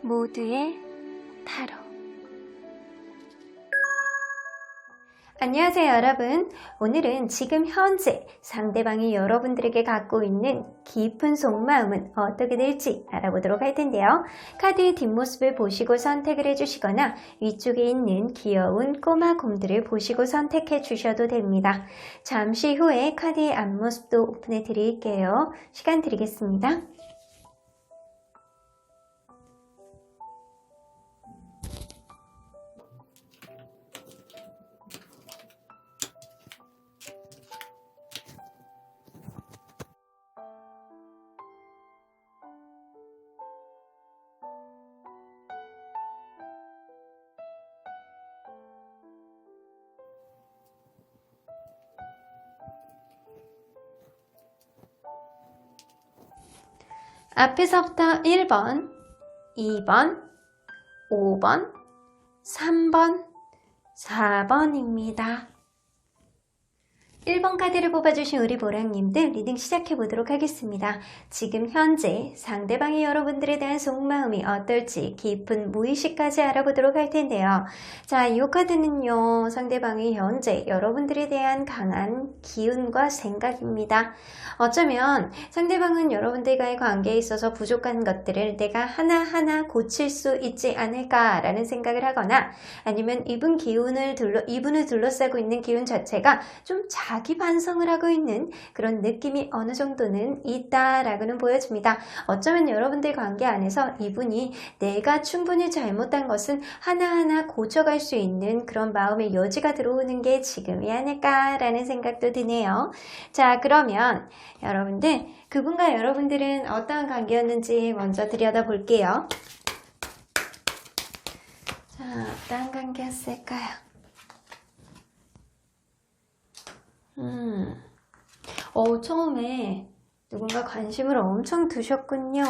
모두의 타로. 안녕하세요 여러분. 오늘은 지금 현재 상대방이 여러분들에게 갖고 있는 깊은 속마음은 어떻게 될지 알아보도록 할 텐데요. 카드의 뒷모습을 보시고 선택을 해주시거나 위쪽에 있는 귀여운 꼬마 곰들을 보시고 선택해 주셔도 됩니다. 잠시 후에 카드의 앞모습도 오픈해 드릴게요. 시간 드리겠습니다. 앞에서부터 1번, 2번, 5번, 3번, 4번입니다. 1번 카드를 뽑아주신 우리 보랑님들 리딩 시작해보도록 하겠습니다. 지금 현재 상대방이 여러분들에 대한 속마음이 어떨지 깊은 무의식까지 알아보도록 할 텐데요. 자, 이 카드는요, 상대방이 현재 여러분들에 대한 강한 기운과 생각입니다. 어쩌면 상대방은 여러분들과의 관계에 있어서 부족한 것들을 내가 하나하나 고칠 수 있지 않을까라는 생각을 하거나 아니면 이분을 둘러싸고 있는 기운 자체가 좀 자기 반성을 하고 있는 그런 느낌이 어느 정도는 있다라고는 보여집니다. 어쩌면 여러분들 관계 안에서 이분이 내가 충분히 잘못한 것은 하나하나 고쳐갈 수 있는 그런 마음의 여지가 들어오는 게 지금이 아닐까라는 생각도 드네요. 자, 그러면 여러분들, 그분과 여러분들은 어떠한 관계였는지 먼저 들여다볼게요. 자, 어떠한 관계였을까요? 처음에 누군가 관심을 엄청 두셨군요.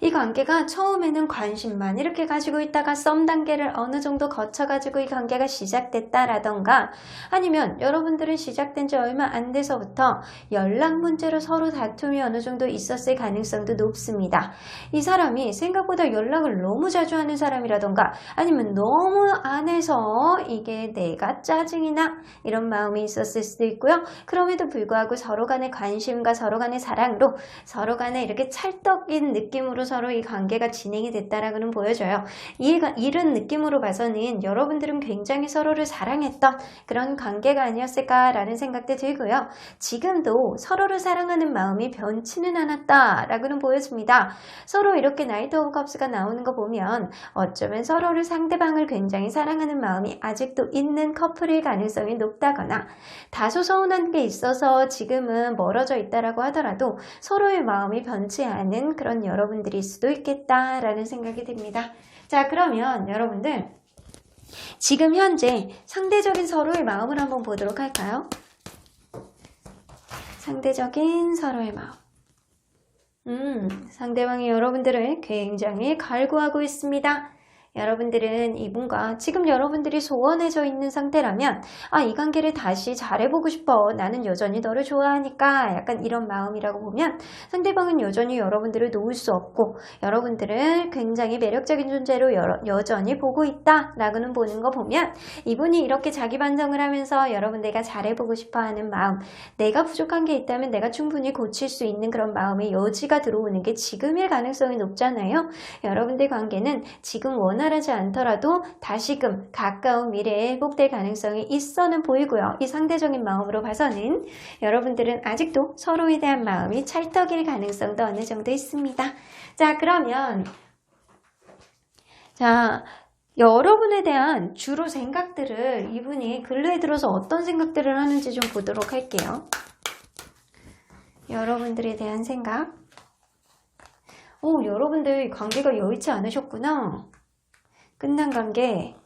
이 관계가 처음에는 관심만 이렇게 가지고 있다가 썸 단계를 어느 정도 거쳐가지고 이 관계가 시작됐다라던가 아니면 여러분들은 시작된 지 얼마 안 돼서부터 연락 문제로 서로 다툼이 어느 정도 있었을 가능성도 높습니다. 이 사람이 생각보다 연락을 너무 자주 하는 사람이라던가 아니면 너무 안해서 이게 내가 짜증이 나 이런 마음이 있었을 수도 있고요. 그럼에도 불구하고 서로 간의 관심과 서로 간의 사랑으로 서로 간에 이렇게 찰떡인 느낌으로 서로 이 관계가 진행이 됐다라고는 보여져요. 이런 느낌으로 봐서는 여러분들은 굉장히 서로를 사랑했던 그런 관계가 아니었을까라는 생각도 들고요. 지금도 서로를 사랑하는 마음이 변치는 않았다라고는 보여집니다. 서로 이렇게 나이트 오브 컵스가 나오는 거 보면 어쩌면 서로를 상대방을 굉장히 사랑하는 마음이 아직도 있는 커플일 가능성이 높다거나 다소 서운한 게 있어서 지금은 멀어져 있다라고 하더라도 서로의 마음이 변치 않은 그런 여러분들일 수도 있겠다라는 생각이 듭니다. 자, 그러면 여러분들 지금 현재 상대적인 서로의 마음을 한번 보도록 할까요? 상대적인 서로의 마음. 상대방이 여러분들을 굉장히 갈구하고 있습니다. 여러분들은 이분과 지금 여러분들이 소원해져 있는 상태라면 이 관계를 다시 잘해보고 싶어. 나는 여전히 너를 좋아하니까 약간 이런 마음이라고 보면 상대방은 여전히 여러분들을 놓을 수 없고 여러분들을 굉장히 매력적인 존재로 여전히 보고 있다 라고는 보는 거 보면 이분이 이렇게 자기 반성을 하면서 여러분들과 잘해보고 싶어 하는 마음, 내가 부족한 게 있다면 내가 충분히 고칠 수 있는 그런 마음의 여지가 들어오는 게 지금일 가능성이 높잖아요. 여러분들 관계는 지금 원활하지 않더라도 다시금 가까운 미래에 회복될 가능성이 있어는 보이고요. 이 상대적인 마음으로 봐서는 여러분들은 아직도 서로에 대한 마음이 찰떡일 가능성도 어느 정도 있습니다. 자, 그러면 여러분에 대한 주로 생각들을 이분이 근래에 들어서 어떤 생각들을 하는지 좀 보도록 할게요. 여러분들에 대한 생각. 여러분들 관계가 여의치 않으셨구나. 끝난 관계.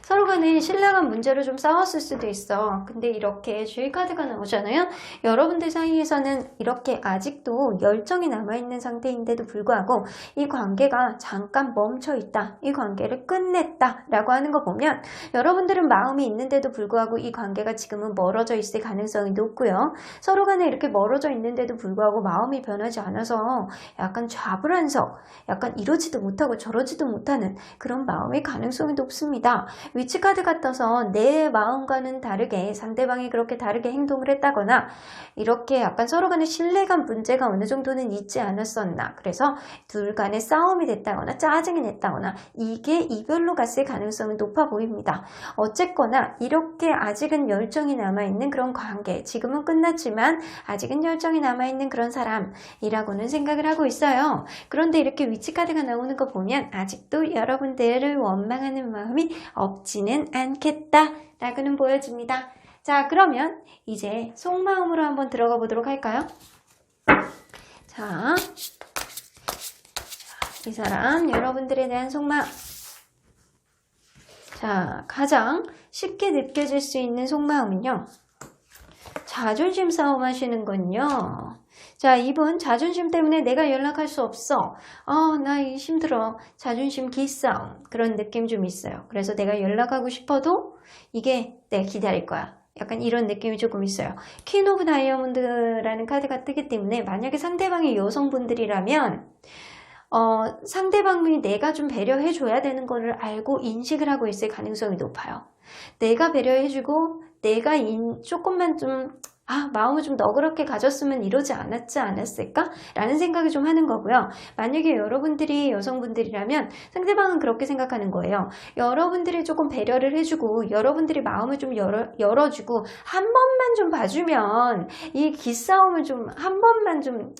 서로 간에 신뢰감 문제로 좀 싸웠을 수도 있어. 근데 이렇게 주의 카드가 나오잖아요. 여러분들 사이에서는 이렇게 아직도 열정이 남아있는 상태인데도 불구하고 이 관계가 잠깐 멈춰있다, 이 관계를 끝냈다 라고 하는 거 보면 여러분들은 마음이 있는데도 불구하고 이 관계가 지금은 멀어져 있을 가능성이 높고요. 서로 간에 이렇게 멀어져 있는데도 불구하고 마음이 변하지 않아서 약간 좌불안석, 약간 이러지도 못하고 저러지도 못하는 그런 마음의 가능성이 높습니다. 위치 카드가 떠서 내 마음과는 다르게 상대방이 그렇게 다르게 행동을 했다거나 이렇게 약간 서로 간의 신뢰감 문제가 어느 정도는 있지 않았었나, 그래서 둘 간의 싸움이 됐다거나 짜증이 냈다거나 이게 이별로 갔을 가능성이 높아 보입니다. 어쨌거나 이렇게 아직은 열정이 남아있는 그런 관계, 지금은 끝났지만 아직은 열정이 남아있는 그런 사람이라고는 생각을 하고 있어요. 그런데 이렇게 위치 카드가 나오는 거 보면 아직도 여러분들을 원망하는 마음이 없지는 않겠다 라고는 보여집니다. 자, 그러면 이제 속마음으로 한번 들어가 보도록 할까요? 자, 이 사람 여러분들에 대한 속마음. 자, 가장 쉽게 느껴질 수 있는 속마음은요, 자존심 싸움 하시는군요. 자, 이분 자존심 때문에 내가 연락할 수 없어. 나 힘들어. 자존심 기싸움. 그런 느낌 좀 있어요. 그래서 내가 연락하고 싶어도 이게 내가 기다릴 거야. 약간 이런 느낌이 조금 있어요. 퀸 오브 다이아몬드라는 카드가 뜨기 때문에 만약에 상대방이 여성분들이라면 상대방이 내가 좀 배려해 줘야 되는 거를 알고 인식을 하고 있을 가능성이 높아요. 내가 배려해주고 내가 조금만 좀 마음을 좀 너그럽게 가졌으면 이러지 않았을까? 라는 생각을 좀 하는 거고요. 만약에 여러분들이 여성분들이라면 상대방은 그렇게 생각하는 거예요. 여러분들이 조금 배려를 해주고 여러분들이 마음을 좀 열어주고 한 번만 좀 봐주면 이 기싸움을 좀 한 번만 좀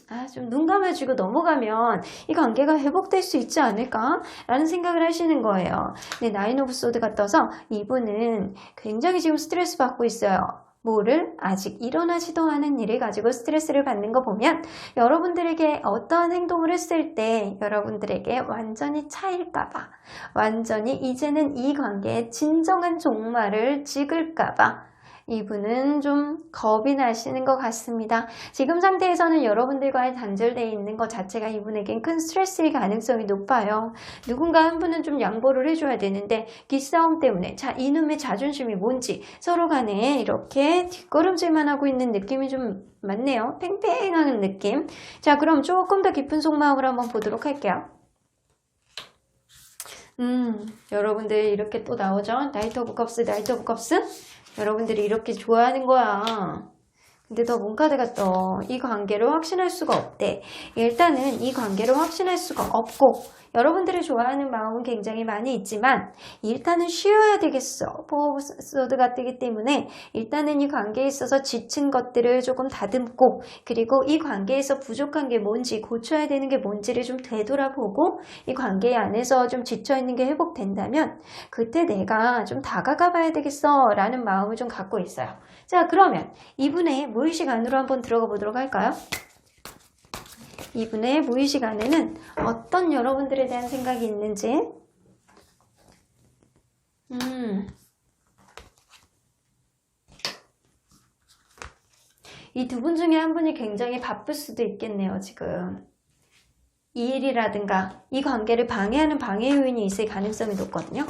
눈 감아주고 넘어가면 이 관계가 회복될 수 있지 않을까? 라는 생각을 하시는 거예요. 근데 나인 오브 소드가 떠서 이분은 굉장히 지금 스트레스 받고 있어요. 뭐를 아직 일어나지도 않은 일을 가지고 스트레스를 받는 거 보면 여러분들에게 어떠한 행동을 했을 때 여러분들에게 완전히 차일까봐, 완전히 이제는 이 관계의 진정한 종말을 찍을까봐 이분은 좀 겁이 나시는 것 같습니다. 지금 상태에서는 여러분들과의 단절되어 있는 것 자체가 이분에겐 큰 스트레스일 가능성이 높아요. 누군가 한 분은 좀 양보를 해줘야 되는데 기싸움 때문에 이놈의 자존심이 뭔지 서로 간에 이렇게 뒷걸음질만 하고 있는 느낌이 좀 많네요. 팽팽한 느낌. 자, 그럼 조금 더 깊은 속마음을 한번 보도록 할게요. 여러분들 이렇게 또 나오죠? 나이트 오브 컵스, 나이트 오브 컵스. 여러분들이 이렇게 좋아하는 거야. 근데 더 문카드가 떠. 이 관계를 확신할 수가 없대. 일단은 이 관계를 확신할 수가 없고 여러분들이 좋아하는 마음은 굉장히 많이 있지만 일단은 쉬어야 되겠어. 포 오브 소드가 뜨기 때문에 일단은 이 관계에 있어서 지친 것들을 조금 다듬고 그리고 이 관계에서 부족한 게 뭔지 고쳐야 되는 게 뭔지를 좀 되돌아보고 이 관계 안에서 좀 지쳐있는 게 회복된다면 그때 내가 좀 다가가 봐야 되겠어 라는 마음을 좀 갖고 있어요. 자, 그러면 이분의 무의식 안으로 한번 들어가 보도록 할까요? 이분의 무의식 안에는 어떤 여러분들에 대한 생각이 있는지. 이 두 분 중에 한 분이 굉장히 바쁠 수도 있겠네요, 지금. 이 일이라든가 이 관계를 방해하는 방해 요인이 있을 가능성이 높거든요.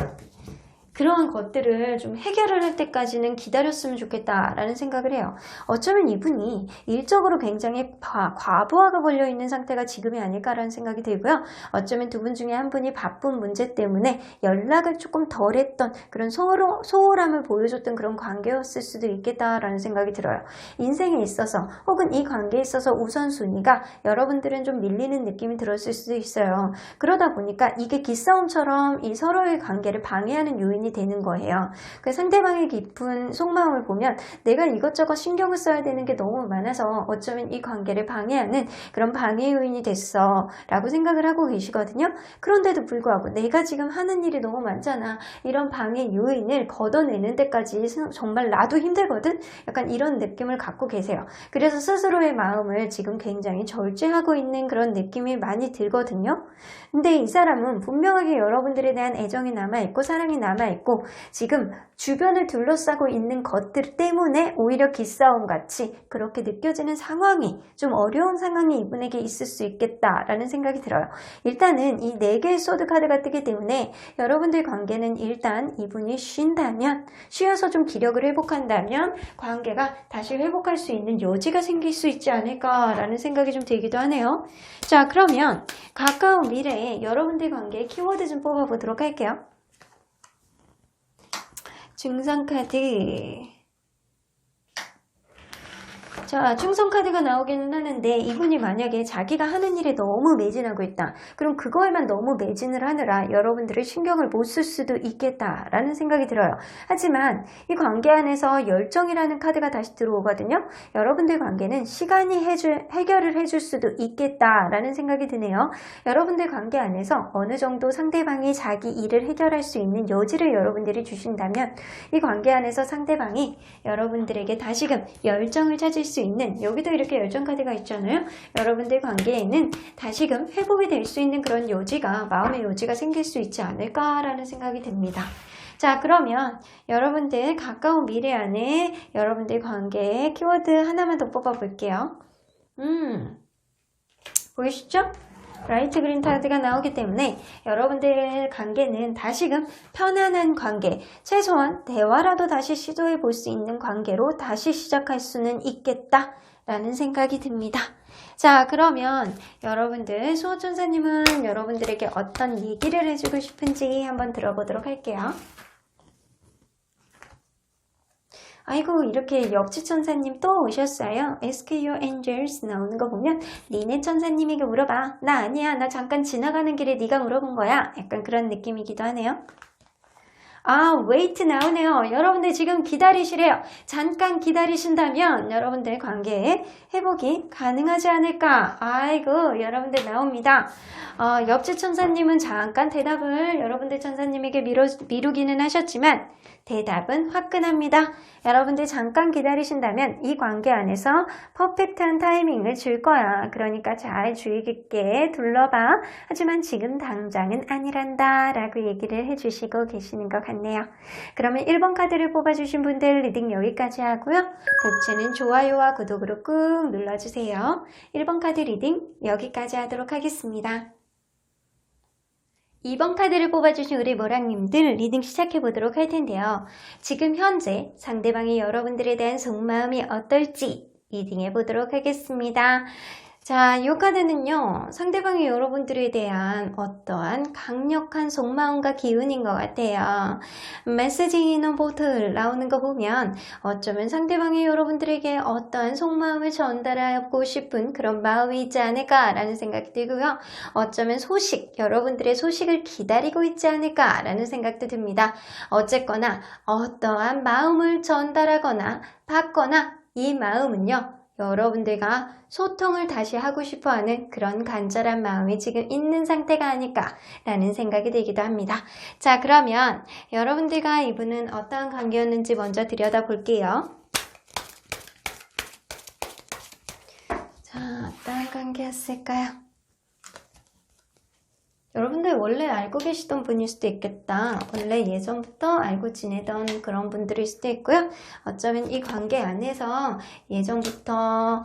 그러한 것들을 좀 해결을 할 때까지는 기다렸으면 좋겠다라는 생각을 해요. 어쩌면 이분이 일적으로 굉장히 과부하가 걸려있는 상태가 지금이 아닐까라는 생각이 들고요. 어쩌면 두 분 중에 한 분이 바쁜 문제 때문에 연락을 조금 덜 했던 그런 소홀함을 보여줬던 그런 관계였을 수도 있겠다라는 생각이 들어요. 인생에 있어서 혹은 이 관계에 있어서 우선순위가 여러분들은 좀 밀리는 느낌이 들었을 수도 있어요. 그러다 보니까 이게 기싸움처럼 이 서로의 관계를 방해하는 요인이 되는 거예요. 그 상대방의 깊은 속마음을 보면 내가 이것저것 신경을 써야 되는 게 너무 많아서 어쩌면 이 관계를 방해하는 그런 방해 요인이 됐어 라고 생각을 하고 계시거든요. 그런데도 불구하고 내가 지금 하는 일이 너무 많잖아. 이런 방해 요인을 걷어내는 데까지 정말 나도 힘들거든? 약간 이런 느낌을 갖고 계세요. 그래서 스스로의 마음을 지금 굉장히 절제하고 있는 그런 느낌이 많이 들거든요. 근데 이 사람은 분명하게 여러분들에 대한 애정이 남아있고 사랑이 남아있고 있고 지금 주변을 둘러싸고 있는 것들 때문에 오히려 기싸움 같이 그렇게 느껴지는 상황이 좀 어려운 상황이 이분에게 있을 수 있겠다라는 생각이 들어요. 일단은 이 4개의 소드 카드가 뜨기 때문에 여러분들 관계는 일단 이분이 쉰다면, 쉬어서 좀 기력을 회복한다면 관계가 다시 회복할 수 있는 여지가 생길 수 있지 않을까라는 생각이 좀 들기도 하네요. 자, 그러면 가까운 미래에 여러분들 관계의 키워드 좀 뽑아보도록 할게요. 중성 카드. 자, 충성 카드가 나오기는 하는데 이분이 만약에 자기가 하는 일에 너무 매진하고 있다. 그럼 그거에만 너무 매진을 하느라 여러분들의 신경을 못 쓸 수도 있겠다라는 생각이 들어요. 하지만 이 관계 안에서 열정이라는 카드가 다시 들어오거든요. 여러분들 관계는 시간이 해결을 해줄 수도 있겠다라는 생각이 드네요. 여러분들 관계 안에서 어느 정도 상대방이 자기 일을 해결할 수 있는 여지를 여러분들이 주신다면 이 관계 안에서 상대방이 여러분들에게 다시금 열정을 찾을 수 있는, 여기도 이렇게 열정 카드가 있잖아요. 여러분들 관계에는 다시금 회복이 될 수 있는 그런 여지가, 마음의 여지가 생길 수 있지 않을까라는 생각이 듭니다. 자, 그러면 여러분들 가까운 미래 안에 여러분들 관계의 키워드 하나만 더 뽑아볼게요. 보이시죠? 라이트 그린 카드가 나오기 때문에 여러분들 관계는 다시금 편안한 관계, 최소한 대화라도 다시 시도해 볼 수 있는 관계로 다시 시작할 수는 있겠다라는 생각이 듭니다. 자, 그러면 여러분들 수호천사님은 여러분들에게 어떤 얘기를 해주고 싶은지 한번 들어보도록 할게요. 아이고, 이렇게 역지 천사님 또 오셨어요. Ask your angels 나오는 거 보면 니네 천사님에게 물어봐. 나 아니야. 나 잠깐 지나가는 길에 네가 물어본 거야. 약간 그런 느낌이기도 하네요. 아, wait 나오네요. 여러분들 지금 기다리시래요. 잠깐 기다리신다면 여러분들 관계에 회복이 가능하지 않을까. 아이고, 여러분들 나옵니다. 옆집 천사님은 잠깐 대답을 여러분들 천사님에게 미루기는 하셨지만 대답은 화끈합니다. 여러분들 잠깐 기다리신다면 이 관계 안에서 퍼펙트한 타이밍을 줄 거야. 그러니까 잘 주의 깊게 둘러봐. 하지만 지금 당장은 아니란다 라고 얘기를 해주시고 계시는 것 같네요. 그러면 1번 카드를 뽑아주신 분들 리딩 여기까지 하고요. 복채는 좋아요와 구독으로 꾹 눌러주세요. 1번 카드 리딩 여기까지 하도록 하겠습니다. 2번 카드를 뽑아주신 우리 모랑님들 리딩 시작해보도록 할 텐데요. 지금 현재 상대방이 여러분들에 대한 속마음이 어떨지 리딩해보도록 하겠습니다. 자, 이 카드는요, 상대방이 여러분들에 대한 어떠한 강력한 속마음과 기운인 것 같아요. 메시지 이너 보틀 나오는 거 보면 어쩌면 상대방이 여러분들에게 어떠한 속마음을 전달하고 싶은 그런 마음이 있지 않을까라는 생각이 들고요. 어쩌면 여러분들의 소식을 기다리고 있지 않을까라는 생각도 듭니다. 어쨌거나 어떠한 마음을 전달하거나 받거나 이 마음은요, 여러분들과 소통을 다시 하고 싶어하는 그런 간절한 마음이 지금 있는 상태가 아닐까라는 생각이 들기도 합니다. 자, 그러면 여러분들과 이분은 어떠한 관계였는지 먼저 들여다볼게요. 자, 어떠한 관계였을까요? 여러분들 원래 알고 계시던 분일 수도 있겠다. 원래 예전부터 알고 지내던 그런 분들일 수도 있고요. 어쩌면 이 관계 안에서 예전부터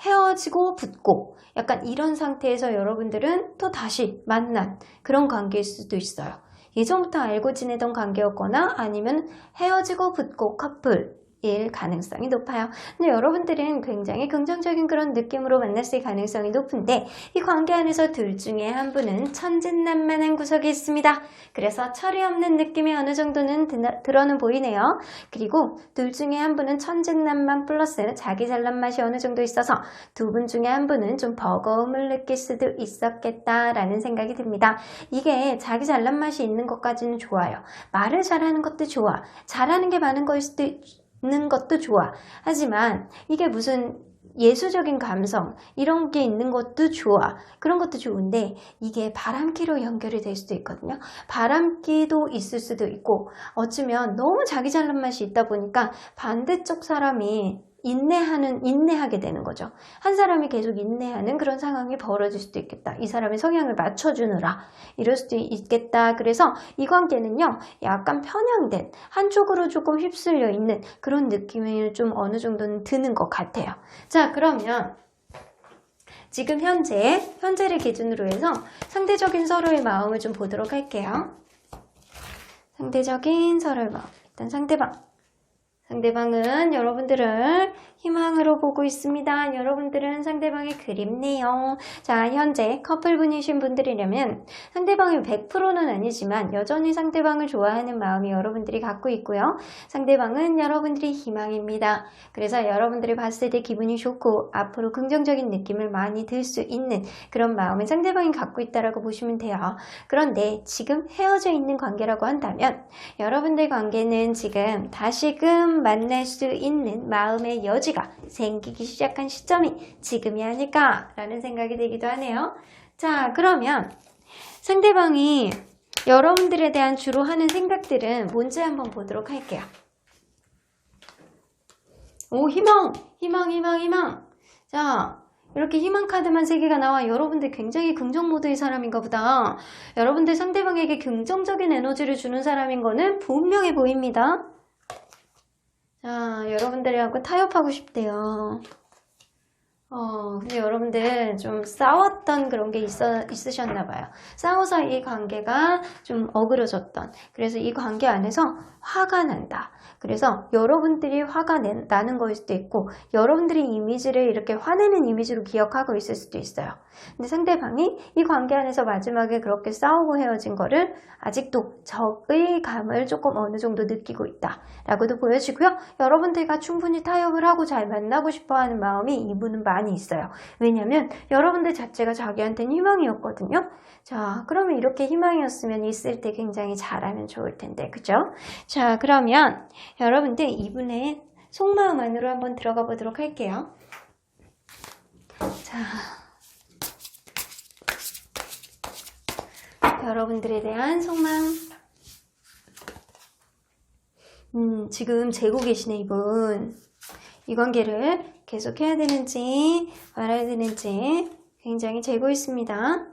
헤어지고 붙고 약간 이런 상태에서 여러분들은 또 다시 만난 그런 관계일 수도 있어요. 예전부터 알고 지내던 관계였거나 아니면 헤어지고 붙고 커플 일 가능성이 높아요. 근데 여러분들은 굉장히 긍정적인 그런 느낌으로 만났을 가능성이 높은데 이 관계 안에서 둘 중에 한 분은 천진난만한 구석이 있습니다. 그래서 철이 없는 느낌이 어느 정도는 들어는 보이네요. 그리고 둘 중에 한 분은 천진난만 플러스 자기 잘난 맛이 어느 정도 있어서 두 분 중에 한 분은 좀 버거움을 느낄 수도 있었겠다라는 생각이 듭니다. 이게 자기 잘난 맛이 있는 것까지는 좋아요. 말을 잘하는 것도 좋아. 잘하는 게 많은 거일 수도 있는 것도 좋아. 하지만 이게 무슨 예술적인 감성 이런 게 있는 것도 좋아. 그런 것도 좋은데 이게 바람기로 연결이 될 수도 있거든요. 바람기도 있을 수도 있고 어쩌면 너무 자기 잘난 맛이 있다 보니까 반대쪽 사람이 인내하게 되는 거죠. 한 사람이 계속 인내하는 그런 상황이 벌어질 수도 있겠다. 이 사람의 성향을 맞춰주느라 이럴 수도 있겠다. 그래서 이 관계는요, 약간 편향된, 한쪽으로 조금 휩쓸려 있는 그런 느낌이 좀 어느 정도는 드는 것 같아요. 자, 그러면 지금 현재를 기준으로 해서 상대적인 서로의 마음을 좀 보도록 할게요. 상대적인 서로의 마음. 일단 상대방은 여러분들을 희망으로 보고 있습니다. 여러분들은 상대방이 그립네요. 자, 현재 커플분이신 분들이라면 상대방이 100%는 아니지만 여전히 상대방을 좋아하는 마음이 여러분들이 갖고 있고요. 상대방은 여러분들이 희망입니다. 그래서 여러분들이 봤을 때 기분이 좋고 앞으로 긍정적인 느낌을 많이 들 수 있는 그런 마음을 상대방이 갖고 있다라고 보시면 돼요. 그런데 지금 헤어져 있는 관계라고 한다면 여러분들 관계는 지금 다시금 만날 수 있는 마음의 여지가 생기기 시작한 시점이 지금이 아닐까라는 생각이 들기도 하네요. 자, 그러면 상대방이 여러분들에 대한 주로 하는 생각들은 뭔지 한번 보도록 할게요. 오, 희망! 자, 이렇게 희망 카드만 3개가 나와. 여러분들 굉장히 긍정 모드의 사람인가 보다. 여러분들 상대방에게 긍정적인 에너지를 주는 사람인 거는 분명해 보입니다. 자, 여러분들하고 타협하고 싶대요. 근데 여러분들 좀 싸웠던 그런 게 있으셨나봐요. 싸워서 이 관계가 좀 어그러졌던. 그래서 이 관계 안에서 화가 난다. 그래서 여러분들이 화가 나는 거일 수도 있고 여러분들이 이미지를 이렇게 화내는 이미지로 기억하고 있을 수도 있어요. 근데 상대방이 이 관계 안에서 마지막에 그렇게 싸우고 헤어진 거를 아직도 적의 감을 조금 어느 정도 느끼고 있다 라고도 보여지고요. 여러분들과 충분히 타협을 하고 잘 만나고 싶어하는 마음이 이분은 많이 있어요. 왜냐면 여러분들 자체가 자기한테는 희망이었거든요. 자, 그러면 이렇게 희망이었으면 있을 때 굉장히 잘하면 좋을 텐데, 그죠? 자, 그러면 여러분들 이분의 속마음 안으로 한번 들어가 보도록 할게요. 자, 여러분들에 대한 속마음. 지금 재고 계시네, 이분. 이 관계를 계속 해야 되는지 말아야 되는지 굉장히 재고 있습니다.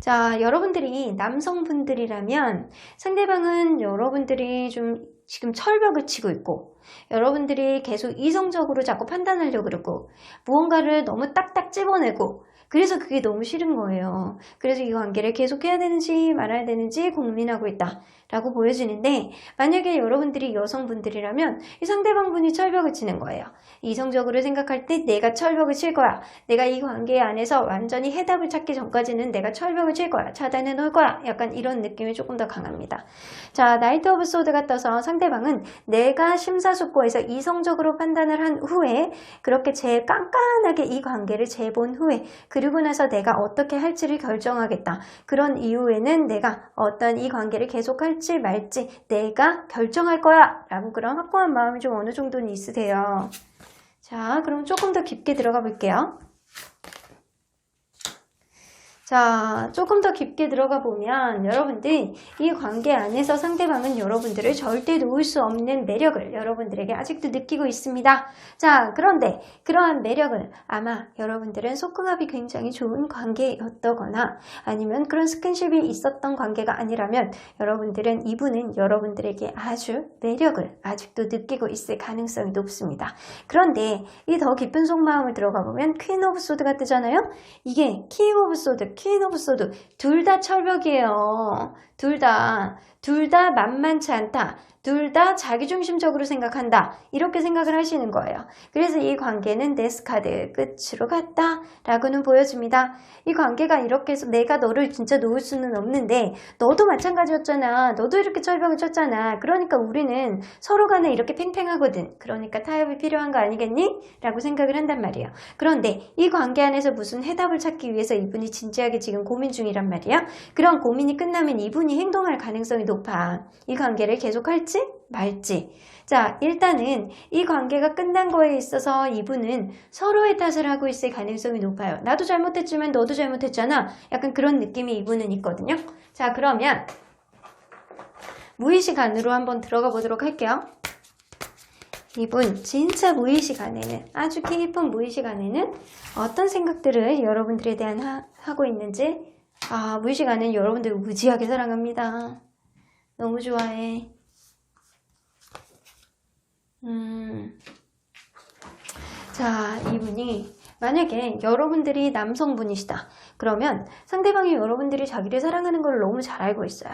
자, 여러분들이 남성분들이라면 상대방은 여러분들이 좀 지금 철벽을 치고 있고 여러분들이 계속 이성적으로 자꾸 판단하려고 그러고 무언가를 너무 딱딱 집어내고 그래서 그게 너무 싫은 거예요. 그래서 이 관계를 계속해야 되는지 말아야 되는지 고민하고 있다 라고 보여지는데 만약에 여러분들이 여성분들이라면 이 상대방분이 철벽을 치는 거예요. 이성적으로 생각할 때 내가 철벽을 칠 거야. 내가 이 관계 안에서 완전히 해답을 찾기 전까지는 내가 철벽을 칠 거야. 차단해 놓을 거야. 약간 이런 느낌이 조금 더 강합니다. 자, 나이트 오브 소드가 떠서 상대방은 내가 심사숙고해서 이성적으로 판단을 한 후에 그렇게 제일 깐깐하게 이 관계를 재본 후에 그리고 나서 내가 어떻게 할지를 결정하겠다. 그런 이후에는 내가 어떤 이 관계를 계속할지 말지 내가 결정할 거야 라고 그런 확고한 마음이 좀 어느 정도는 있으세요. 자, 그럼 조금 더 깊게 들어가 볼게요. 자, 조금 더 깊게 들어가 보면 여러분들 이 관계 안에서 상대방은 여러분들을 절대 놓을 수 없는 매력을 여러분들에게 아직도 느끼고 있습니다. 자, 그런데 그러한 매력을 아마 여러분들은 속궁합이 굉장히 좋은 관계였다거나 아니면 그런 스킨십이 있었던 관계가 아니라면 여러분들은 이분은 여러분들에게 아주 매력을 아직도 느끼고 있을 가능성이 높습니다. 그런데 이 더 깊은 속마음을 들어가 보면 퀸 오브 소드가 뜨잖아요. 이게 킹 오브 소드, 퀸 오브 소드 둘 다 철벽이에요. 둘 다 만만치 않다. 둘 다 자기중심적으로 생각한다. 이렇게 생각을 하시는 거예요. 그래서 이 관계는 데스카드 끝으로 갔다 라고는 보여집니다. 이 관계가 이렇게 해서 내가 너를 진짜 놓을 수는 없는데 너도 마찬가지였잖아. 너도 이렇게 철벽을 쳤잖아. 그러니까 우리는 서로 간에 이렇게 팽팽하거든. 그러니까 타협이 필요한 거 아니겠니? 라고 생각을 한단 말이에요. 그런데 이 관계 안에서 무슨 해답을 찾기 위해서 이분이 진지하게 지금 고민 중이란 말이야. 그런 고민이 끝나면 이분이 행동할 가능성이 높아. 이 관계를 계속할지 말지. 자, 일단은 이 관계가 끝난 거에 있어서 이분은 서로의 탓을 하고 있을 가능성이 높아요. 나도 잘못했지만 너도 잘못했잖아. 약간 그런 느낌이 이분은 있거든요. 자, 그러면 무의식 안으로 한번 들어가 보도록 할게요. 이분 진짜 무의식 안에는, 아주 깊은 무의식 안에는 어떤 생각들을 여러분들에 대한 하고 있는지, 무의식 안에는 여러분들 무지하게 사랑합니다. 너무 좋아해. 자, 이분이 만약에 여러분들이 남성분이시다. 그러면 상대방이 여러분들이 자기를 사랑하는 걸 너무 잘 알고 있어요.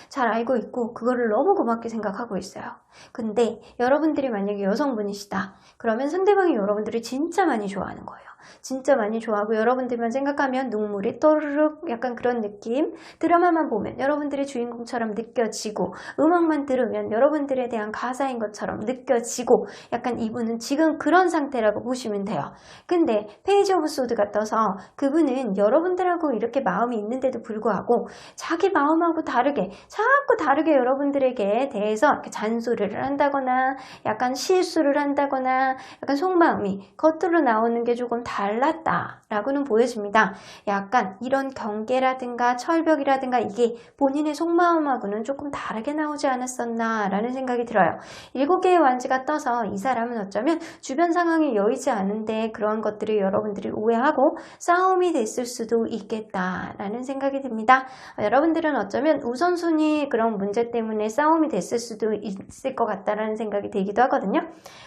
잘 알고 있고 그거를 너무 고맙게 생각하고 있어요. 근데 여러분들이 만약에 여성분이시다. 그러면 상대방이 여러분들을 진짜 많이 좋아하는 거예요. 진짜 많이 좋아하고 여러분들만 생각하면 눈물이 또르륵 약간 그런 느낌. 드라마만 보면 여러분들의 주인공처럼 느껴지고 음악만 들으면 여러분들에 대한 가사인 것처럼 느껴지고 약간 이분은 지금 그런 상태라고 보시면 돼요. 근데 페이지 오브 소드가 떠서 그분은 여러분들하고 이렇게 마음이 있는데도 불구하고 자기 마음하고 다르게 자꾸 다르게 여러분들에게 대해서 이렇게 잔소리를 한다거나 약간 실수를 한다거나 약간 속마음이 겉으로 나오는 게 조금 달랐다라고는 보여집니다. 약간 이런 경계라든가 철벽이라든가 이게 본인의 속마음하고는 조금 다르게 나오지 않았었나 라는 생각이 들어요. 7개의 완지가 떠서 이 사람은 어쩌면 주변 상황이 여의지 않은데 그러한 것들을 여러분들이 오해하고 싸움이 됐을 수도 있겠다라는 생각이 듭니다. 여러분들은 어쩌면 우선순위 그런 문제 때문에 싸움이 됐을 수도 있을 것 같다라는 생각이 들기도 하거든요.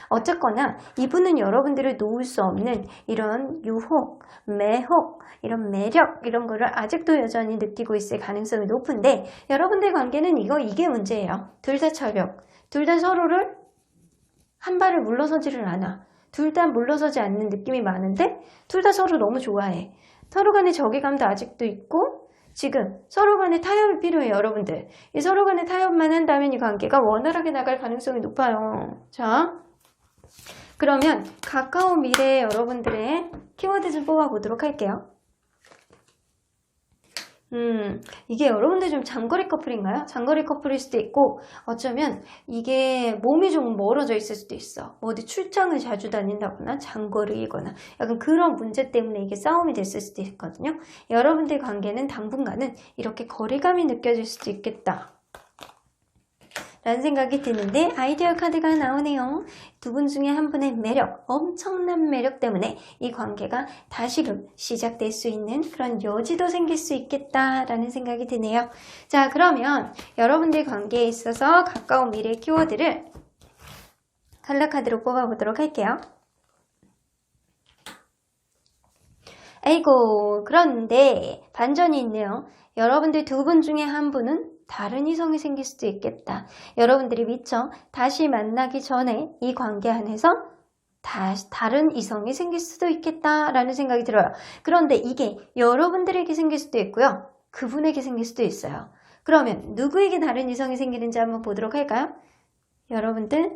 어쨌거나 이분은 여러분들을 놓을 수 없는 이런 유혹, 매혹, 이런 매력 이런 거를 아직도 여전히 느끼고 있을 가능성이 높은데 여러분들 관계는 이게 문제예요. 둘 다 철벽, 둘 다 서로를 한 발을 물러서지를 않아. 둘 다 물러서지 않는 느낌이 많은데 둘 다 서로 너무 좋아해. 서로 간의 적이감도 아직도 있고 지금 서로 간의 타협이 필요해요. 여러분들. 이 서로 간의 타협만 한다면 이 관계가 원활하게 나갈 가능성이 높아요. 자, 그러면 가까운 미래에 여러분들의 키워드 좀 뽑아보도록 할게요. 이게 여러분들 좀 장거리 커플인가요? 장거리 커플일 수도 있고 어쩌면 이게 몸이 좀 멀어져 있을 수도 있어. 어디 출장을 자주 다닌다거나 장거리이거나 약간 그런 문제 때문에 이게 싸움이 됐을 수도 있거든요. 여러분들 관계는 당분간은 이렇게 거리감이 느껴질 수도 있겠다 라는 생각이 드는데 아이디어 카드가 나오네요. 두 분 중에 한 분의 매력, 엄청난 매력 때문에 이 관계가 다시금 시작될 수 있는 그런 여지도 생길 수 있겠다라는 생각이 드네요. 자, 그러면 여러분들 관계에 있어서 가까운 미래 키워드를 컬러 카드로 뽑아보도록 할게요. 아이고, 그런데 반전이 있네요. 여러분들 두 분 중에 한 분은 다른 이성이 생길 수도 있겠다. 여러분들이 미처 다시 만나기 전에 이 관계 안에서 다른 이성이 생길 수도 있겠다라는 생각이 들어요. 그런데 이게 여러분들에게 생길 수도 있고요. 그분에게 생길 수도 있어요. 그러면 누구에게 다른 이성이 생기는지 한번 보도록 할까요? 여러분들,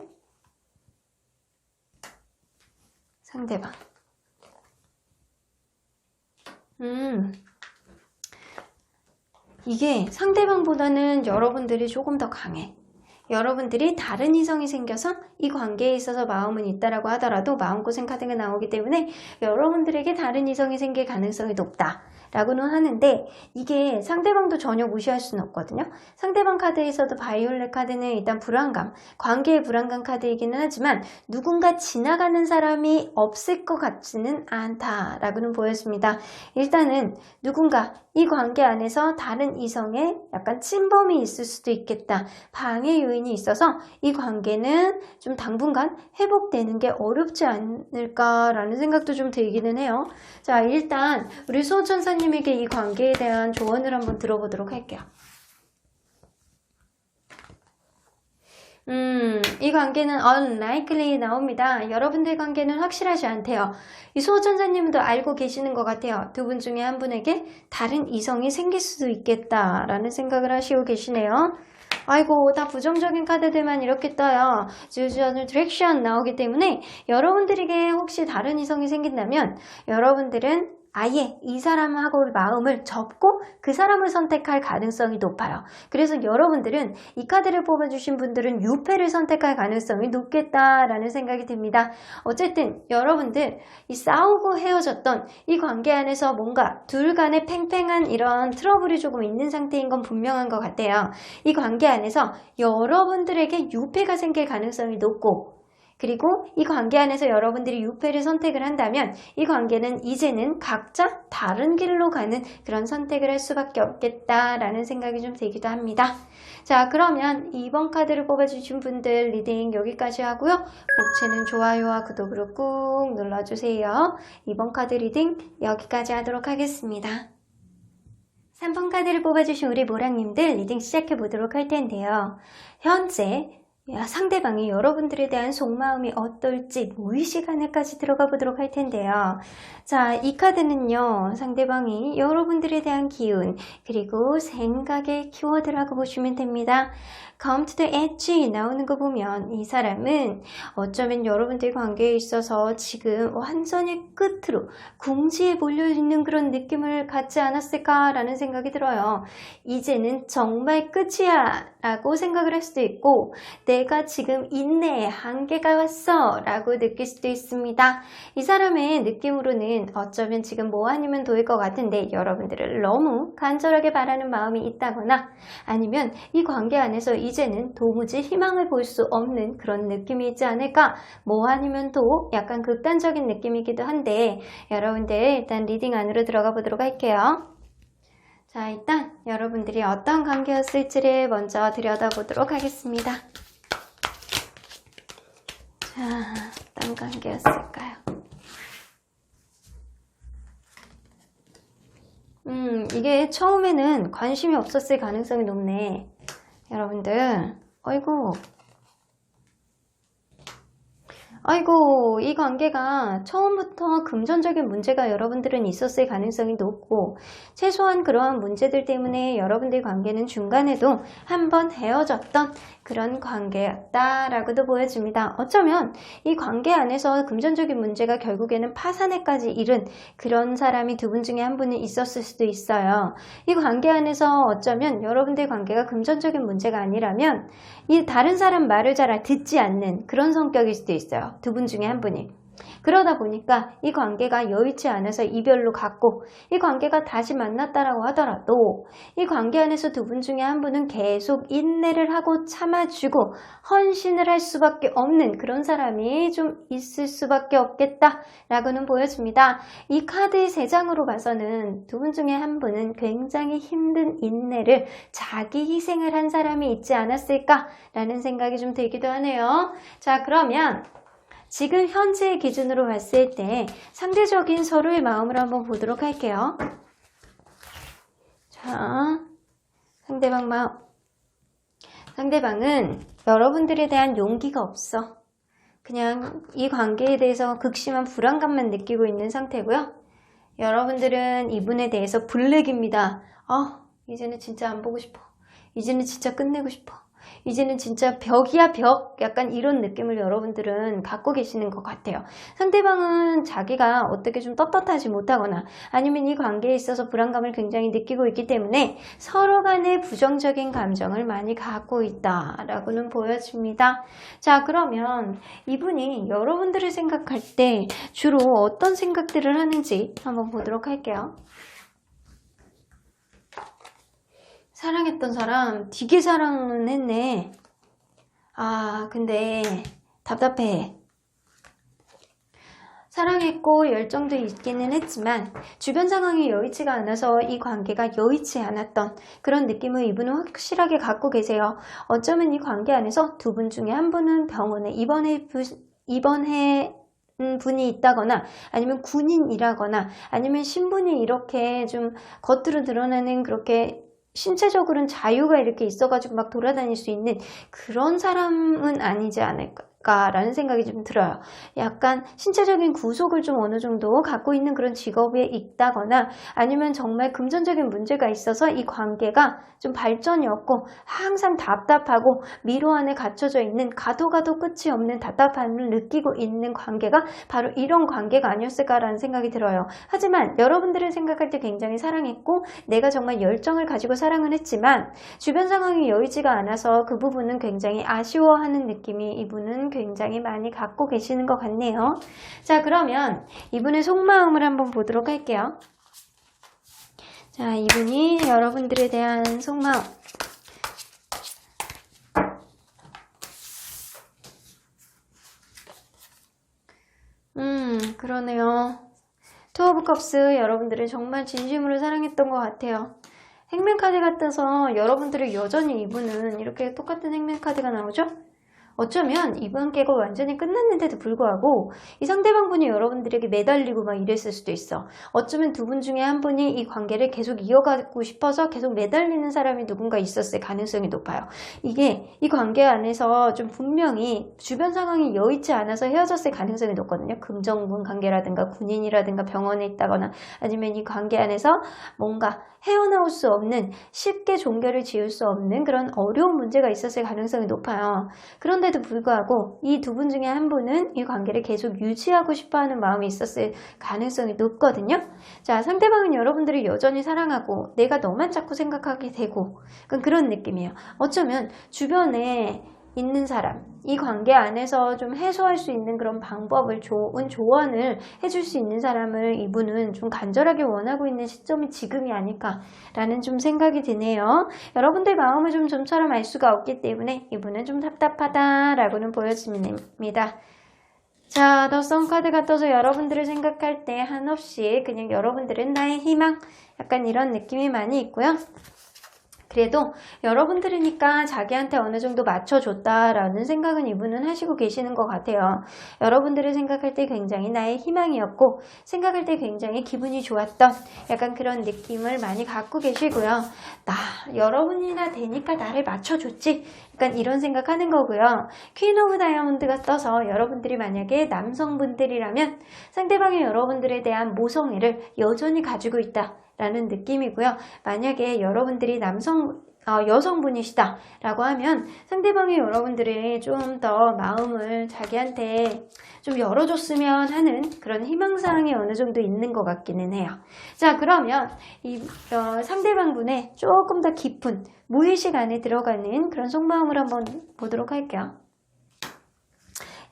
상대방. 이게 상대방보다는 여러분들이 조금 더 강해. 여러분들이 다른 이성이 생겨서 이 관계에 있어서 마음은 있다라고 하더라도 마음고생 카드가 나오기 때문에 여러분들에게 다른 이성이 생길 가능성이 높다 라고는 하는데 이게 상대방도 전혀 무시할 수는 없거든요. 상대방 카드에서도 바이올렛 카드는 일단 불안감, 관계의 불안감 카드이기는 하지만 누군가 지나가는 사람이 없을 것 같지는 않다라고는 보였습니다. 일단은 누군가 이 관계 안에서 다른 이성의 약간 침범이 있을 수도 있겠다. 방해 요인이 있어서 이 관계는 좀 당분간 회복되는 게 어렵지 않을까라는 생각도 좀 들기는 해요. 자, 일단 우리 수호천사님에게 이 관계에 대한 조언을 한번 들어보도록 할게요. 이 관계는 unlikely 나옵니다. 여러분들 관계는 확실하지 않대요. 이 수호천사님도 알고 계시는 것 같아요. 두 분 중에 한 분에게 다른 이성이 생길 수도 있겠다라는 생각을 하시고 계시네요. 아이고, 다 부정적인 카드들만 이렇게 떠요. 주저는 디렉션 나오기 때문에 여러분들에게 혹시 다른 이성이 생긴다면 여러분들은 아예 이 사람하고 마음을 접고 그 사람을 선택할 가능성이 높아요. 그래서 여러분들은 이 카드를 뽑아주신 분들은 유패를 선택할 가능성이 높겠다라는 생각이 듭니다. 어쨌든 여러분들 이 싸우고 헤어졌던 이 관계 안에서 뭔가 둘 간의 팽팽한 이런 트러블이 조금 있는 상태인 건 분명한 것 같아요. 이 관계 안에서 여러분들에게 유패가 생길 가능성이 높고 그리고 이 관계 안에서 여러분들이 유패를 선택을 한다면 이 관계는 이제는 각자 다른 길로 가는 그런 선택을 할 수밖에 없겠다라는 생각이 좀 들기도 합니다. 자, 그러면 2번 카드를 뽑아주신 분들 리딩 여기까지 하고요. 복채는 좋아요와 구독으로 꾹 눌러주세요. 2번 카드 리딩 여기까지 하도록 하겠습니다. 3번 카드를 뽑아주신 우리 모랑님들 리딩 시작해 보도록 할 텐데요. 현재 상대방이 여러분들에 대한 속마음이 어떨지 무의식 안에까지 들어가 보도록 할 텐데요. 자, 이 카드는요, 상대방이 여러분들에 대한 기운 그리고 생각의 키워드라고 보시면 됩니다. Come to the edge 나오는 거 보면 이 사람은 어쩌면 여러분들 관계에 있어서 지금 완전히 끝으로 궁지에 몰려있는 그런 느낌을 갖지 않았을까라는 생각이 들어요. 이제는 정말 끝이야 라고 생각을 할 수도 있고 내가 지금 인내의 한계가 왔어 라고 느낄 수도 있습니다. 이 사람의 느낌으로는 어쩌면 지금 뭐 아니면 도일 것 같은데 여러분들을 너무 간절하게 바라는 마음이 있다거나 아니면 이 관계 안에서 이제는 도무지 희망을 볼 수 없는 그런 느낌이 있지 않을까, 뭐 아니면 도 약간 극단적인 느낌이기도 한데 여러분들 일단 리딩 안으로 들어가 보도록 할게요. 자, 일단 여러분들이 어떤 관계였을지를 먼저 들여다보도록 하겠습니다. 자, 어떤 관계였을까요? 이게 처음에는 관심이 없었을 가능성이 높네. 여러분들, 아이고, 이 관계가 처음부터 금전적인 문제가 여러분들은 있었을 가능성이 높고 최소한 그러한 문제들 때문에 여러분들 관계는 중간에도 한번 헤어졌던 그런 관계였다라고도 보여집니다. 어쩌면 이 관계 안에서 금전적인 문제가 결국에는 파산에까지 이른 그런 사람이 두 분 중에 한 분이 있었을 수도 있어요. 이 관계 안에서 어쩌면 여러분들 관계가 금전적인 문제가 아니라면 이 다른 사람 말을 잘 듣지 않는 그런 성격일 수도 있어요. 두 분 중에 한 분이. 그러다 보니까 이 관계가 여의치 않아서 이별로 갔고 이 관계가 다시 만났다라고 하더라도 이 관계 안에서 두 분 중에 한 분은 계속 인내를 하고 참아주고 헌신을 할 수밖에 없는 그런 사람이 좀 있을 수밖에 없겠다라고는 보여집니다. 이 카드 3장으로 봐서는 두 분 중에 한 분은 굉장히 힘든 인내를 자기 희생을 한 사람이 있지 않았을까라는 생각이 좀 들기도 하네요. 자, 그러면 지금 현재의 기준으로 봤을 때 상대적인 서로의 마음을 한번 보도록 할게요. 자, 상대방 마음. 상대방은 여러분들에 대한 용기가 없어. 그냥 이 관계에 대해서 극심한 불안감만 느끼고 있는 상태고요. 여러분들은 이분에 대해서 블랙입니다. 이제는 진짜 안 보고 싶어. 이제는 진짜 끝내고 싶어. 이제는 진짜 벽이야 벽, 약간 이런 느낌을 여러분들은 갖고 계시는 것 같아요. 상대방은 자기가 어떻게 좀 떳떳하지 못하거나 아니면 이 관계에 있어서 불안감을 굉장히 느끼고 있기 때문에 서로 간의 부정적인 감정을 많이 갖고 있다라고는 보여집니다. 자, 그러면 이분이 여러분들을 생각할 때 주로 어떤 생각들을 하는지 한번 보도록 할게요. 사랑했던 사람 되게 사랑은 했네. 근데 답답해. 사랑했고 열정도 있기는 했지만 주변 상황이 여의치가 않아서 이 관계가 여의치 않았던 그런 느낌을 이분은 확실하게 갖고 계세요. 어쩌면 이 관계 안에서 두 분 중에 한 분은 병원에 입원해 분이 있다거나 아니면 군인이라거나 아니면 신분이 이렇게 좀 겉으로 드러나는 그렇게 신체적으로는 자유가 이렇게 있어가지고 막 돌아다닐 수 있는 그런 사람은 아니지 않을까라는 생각이 좀 들어요. 약간 신체적인 구속을 좀 어느 정도 갖고 있는 그런 직업에 있다거나 아니면 정말 금전적인 문제가 있어서 이 관계가 좀 발전이 없고 항상 답답하고 미로 안에 갇혀져 있는 가도 끝이 없는 답답함을 느끼고 있는 관계가 바로 이런 관계가 아니었을까라는 생각이 들어요. 하지만 여러분들을 생각할 때 굉장히 사랑했고 내가 정말 열정을 가지고 사랑을 했지만 주변 상황이 여의지가 않아서 그 부분은 굉장히 아쉬워하는 느낌이 이분은 굉장히 많이 갖고 계시는 것 같네요. 자, 그러면 이분의 속마음을 한번 보도록 할게요. 자, 이분이 여러분들에 대한 속마음. 그러네요. 투 오브 컵스 여러분들을 정말 진심으로 사랑했던 것 같아요. 행맨카드 같아서 여러분들이 여전히 이분은 이렇게 똑같은 행맨카드가 나오죠? 어쩌면 이번 계가 완전히 끝났는데도 불구하고 이 상대방 분이 여러분들에게 매달리고 막 이랬을 수도 있어. 어쩌면 두 분 중에 한 분이 이 관계를 계속 이어가고 싶어서 계속 매달리는 사람이 누군가 있었을 가능성이 높아요. 이게 이 관계 안에서 좀 분명히 주변 상황이 여의치 않아서 헤어졌을 가능성이 높거든요. 금정군 관계라든가 군인이라든가 병원에 있다거나 아니면 이 관계 안에서 뭔가 헤어나올 수 없는 쉽게 종결을 지을 수 없는 그런 어려운 문제가 있었을 가능성이 높아요. 그런데도 불구하고 이 두 분 중에 한 분은 이 관계를 계속 유지하고 싶어하는 마음이 있었을 가능성이 높거든요. 자, 상대방은 여러분들을 여전히 사랑하고 내가 너만 자꾸 생각하게 되고 그런 느낌이에요. 어쩌면 주변에 있는 사람, 이 관계 안에서 좀 해소할 수 있는 그런 방법을 좋은 조언을 해줄 수 있는 사람을 이분은 좀 간절하게 원하고 있는 시점이 지금이 아닐까라는 좀 생각이 드네요. 여러분들 마음을 좀 좀처럼 알 수가 없기 때문에 이분은 좀 답답하다라고는 보여집니다. 자, 더 선 카드가 떠서 여러분들을 생각할 때 한없이 그냥 여러분들은 나의 희망 약간 이런 느낌이 많이 있고요. 그래도 여러분들이니까 자기한테 어느 정도 맞춰줬다라는 생각은 이분은 하시고 계시는 것 같아요. 여러분들을 생각할 때 굉장히 나의 희망이었고 생각할 때 굉장히 기분이 좋았던 약간 그런 느낌을 많이 갖고 계시고요. 여러분이나 되니까 나를 맞춰줬지 약간 이런 생각하는 거고요. 퀸 오브 다이아몬드가 떠서 여러분들이 만약에 남성분들이라면 상대방이 여러분들에 대한 모성애를 여전히 가지고 있다 라는 느낌이고요. 만약에 여러분들이 여성분이시다 라고 하면 상대방이 여러분들이 좀 더 마음을 자기한테 좀 열어줬으면 하는 그런 희망사항이 어느 정도 있는 것 같기는 해요. 자, 그러면 이 상대방분의 조금 더 깊은 무의식 안에 들어가는 그런 속마음을 한번 보도록 할게요.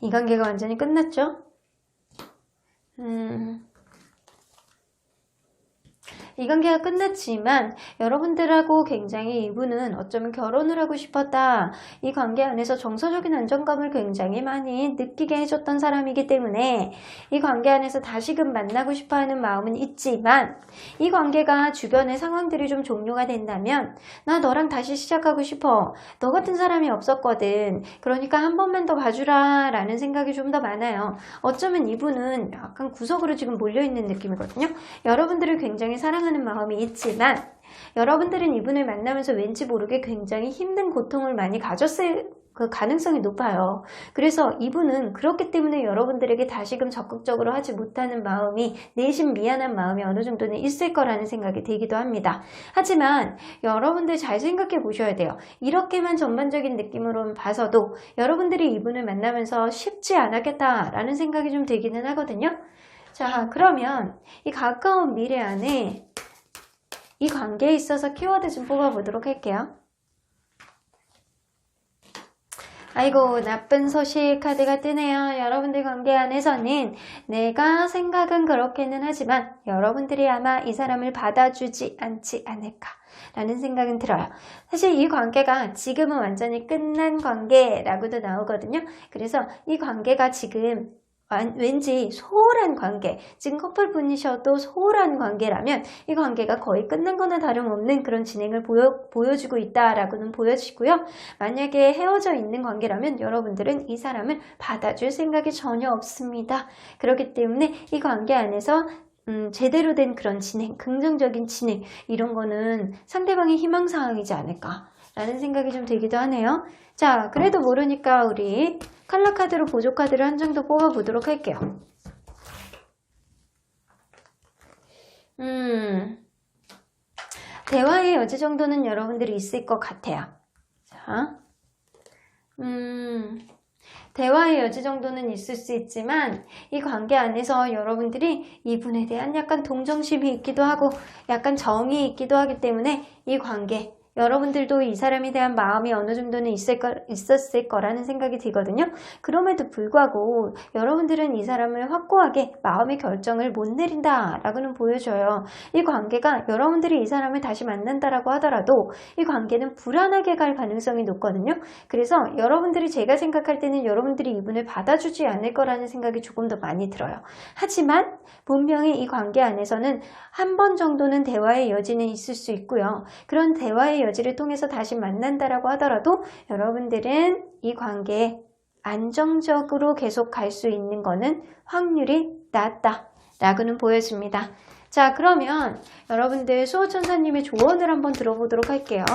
이 관계가 완전히 끝났죠? 이 관계가 끝났지만 여러분들하고 굉장히 이분은 어쩌면 결혼을 하고 싶었다. 이 관계 안에서 정서적인 안정감을 굉장히 많이 느끼게 해줬던 사람이기 때문에 이 관계 안에서 다시금 만나고 싶어하는 마음은 있지만 이 관계가 주변의 상황들이 좀 종료가 된다면 나 너랑 다시 시작하고 싶어. 너 같은 사람이 없었거든. 그러니까 한 번만 더 봐주라 라는 생각이 좀 더 많아요. 어쩌면 이분은 약간 구석으로 지금 몰려있는 느낌이거든요. 여러분들을 굉장히 사랑하는 마음이 있지만 여러분들은 이분을 만나면서 왠지 모르게 굉장히 힘든 고통을 많이 가졌을 그 가능성이 높아요. 그래서 이분은 그렇기 때문에 여러분들에게 다시금 적극적으로 하지 못하는 마음이 내심 미안한 마음이 어느 정도는 있을 거라는 생각이 들기도 합니다. 하지만 여러분들 잘 생각해 보셔야 돼요. 이렇게만 전반적인 느낌으로 봐서도 여러분들이 이분을 만나면서 쉽지 않았겠다라는 생각이 좀 들기는 하거든요. 자, 그러면 이 가까운 미래 안에 이 관계에 있어서 키워드 좀 뽑아보도록 할게요. 아이고, 나쁜 소식 카드가 뜨네요. 여러분들 관계 안에서는 내가 생각은 그렇게는 하지만 여러분들이 아마 이 사람을 받아주지 않지 않을까 라는 생각은 들어요. 사실 이 관계가 지금은 완전히 끝난 관계라고도 나오거든요. 그래서 이 관계가 지금 왠지 소홀한 관계, 지금 커플분이셔도 소홀한 관계라면 이 관계가 거의 끝난 거나 다름없는 그런 진행을 보여주고 있다라고는 보여지고요. 만약에 헤어져 있는 관계라면 여러분들은 이 사람을 받아줄 생각이 전혀 없습니다. 그렇기 때문에 이 관계 안에서 제대로 된 그런 진행, 긍정적인 진행 이런 거는 상대방의 희망사항이지 않을까 라는 생각이 좀 들기도 하네요. 자, 그래도 모르니까 우리 칼라 카드로 보조 카드를 한 장 더 뽑아보도록 할게요. 대화의 여지 정도는 여러분들이 있을 것 같아요. 자, 대화의 여지 정도는 있을 수 있지만 이 관계 안에서 여러분들이 이분에 대한 약간 동정심이 있기도 하고 약간 정이 있기도 하기 때문에 이 관계 여러분들도 이 사람에 대한 마음이 어느 정도는 있었을 거라는 생각이 들거든요. 그럼에도 불구하고 여러분들은 이 사람을 확고하게 마음의 결정을 못 내린다라고는 보여줘요. 이 관계가 여러분들이 이 사람을 다시 만난다라고 하더라도 이 관계는 불안하게 갈 가능성이 높거든요. 그래서 여러분들이 제가 생각할 때는 여러분들이 이분을 받아주지 않을 거라는 생각이 조금 더 많이 들어요. 하지만 분명히 이 관계 안에서는 한 번 정도는 대화의 여지는 있을 수 있고요. 그런 대화의 여지를 통해서 다시 만난다라고 하더라도 여러분들은 이 관계에 안정적으로 계속 갈 수 있는 거는 확률이 낮다라고는 보여집니다. 자, 그러면 여러분들 수호천사님의 조언을 한번 들어보도록 할게요.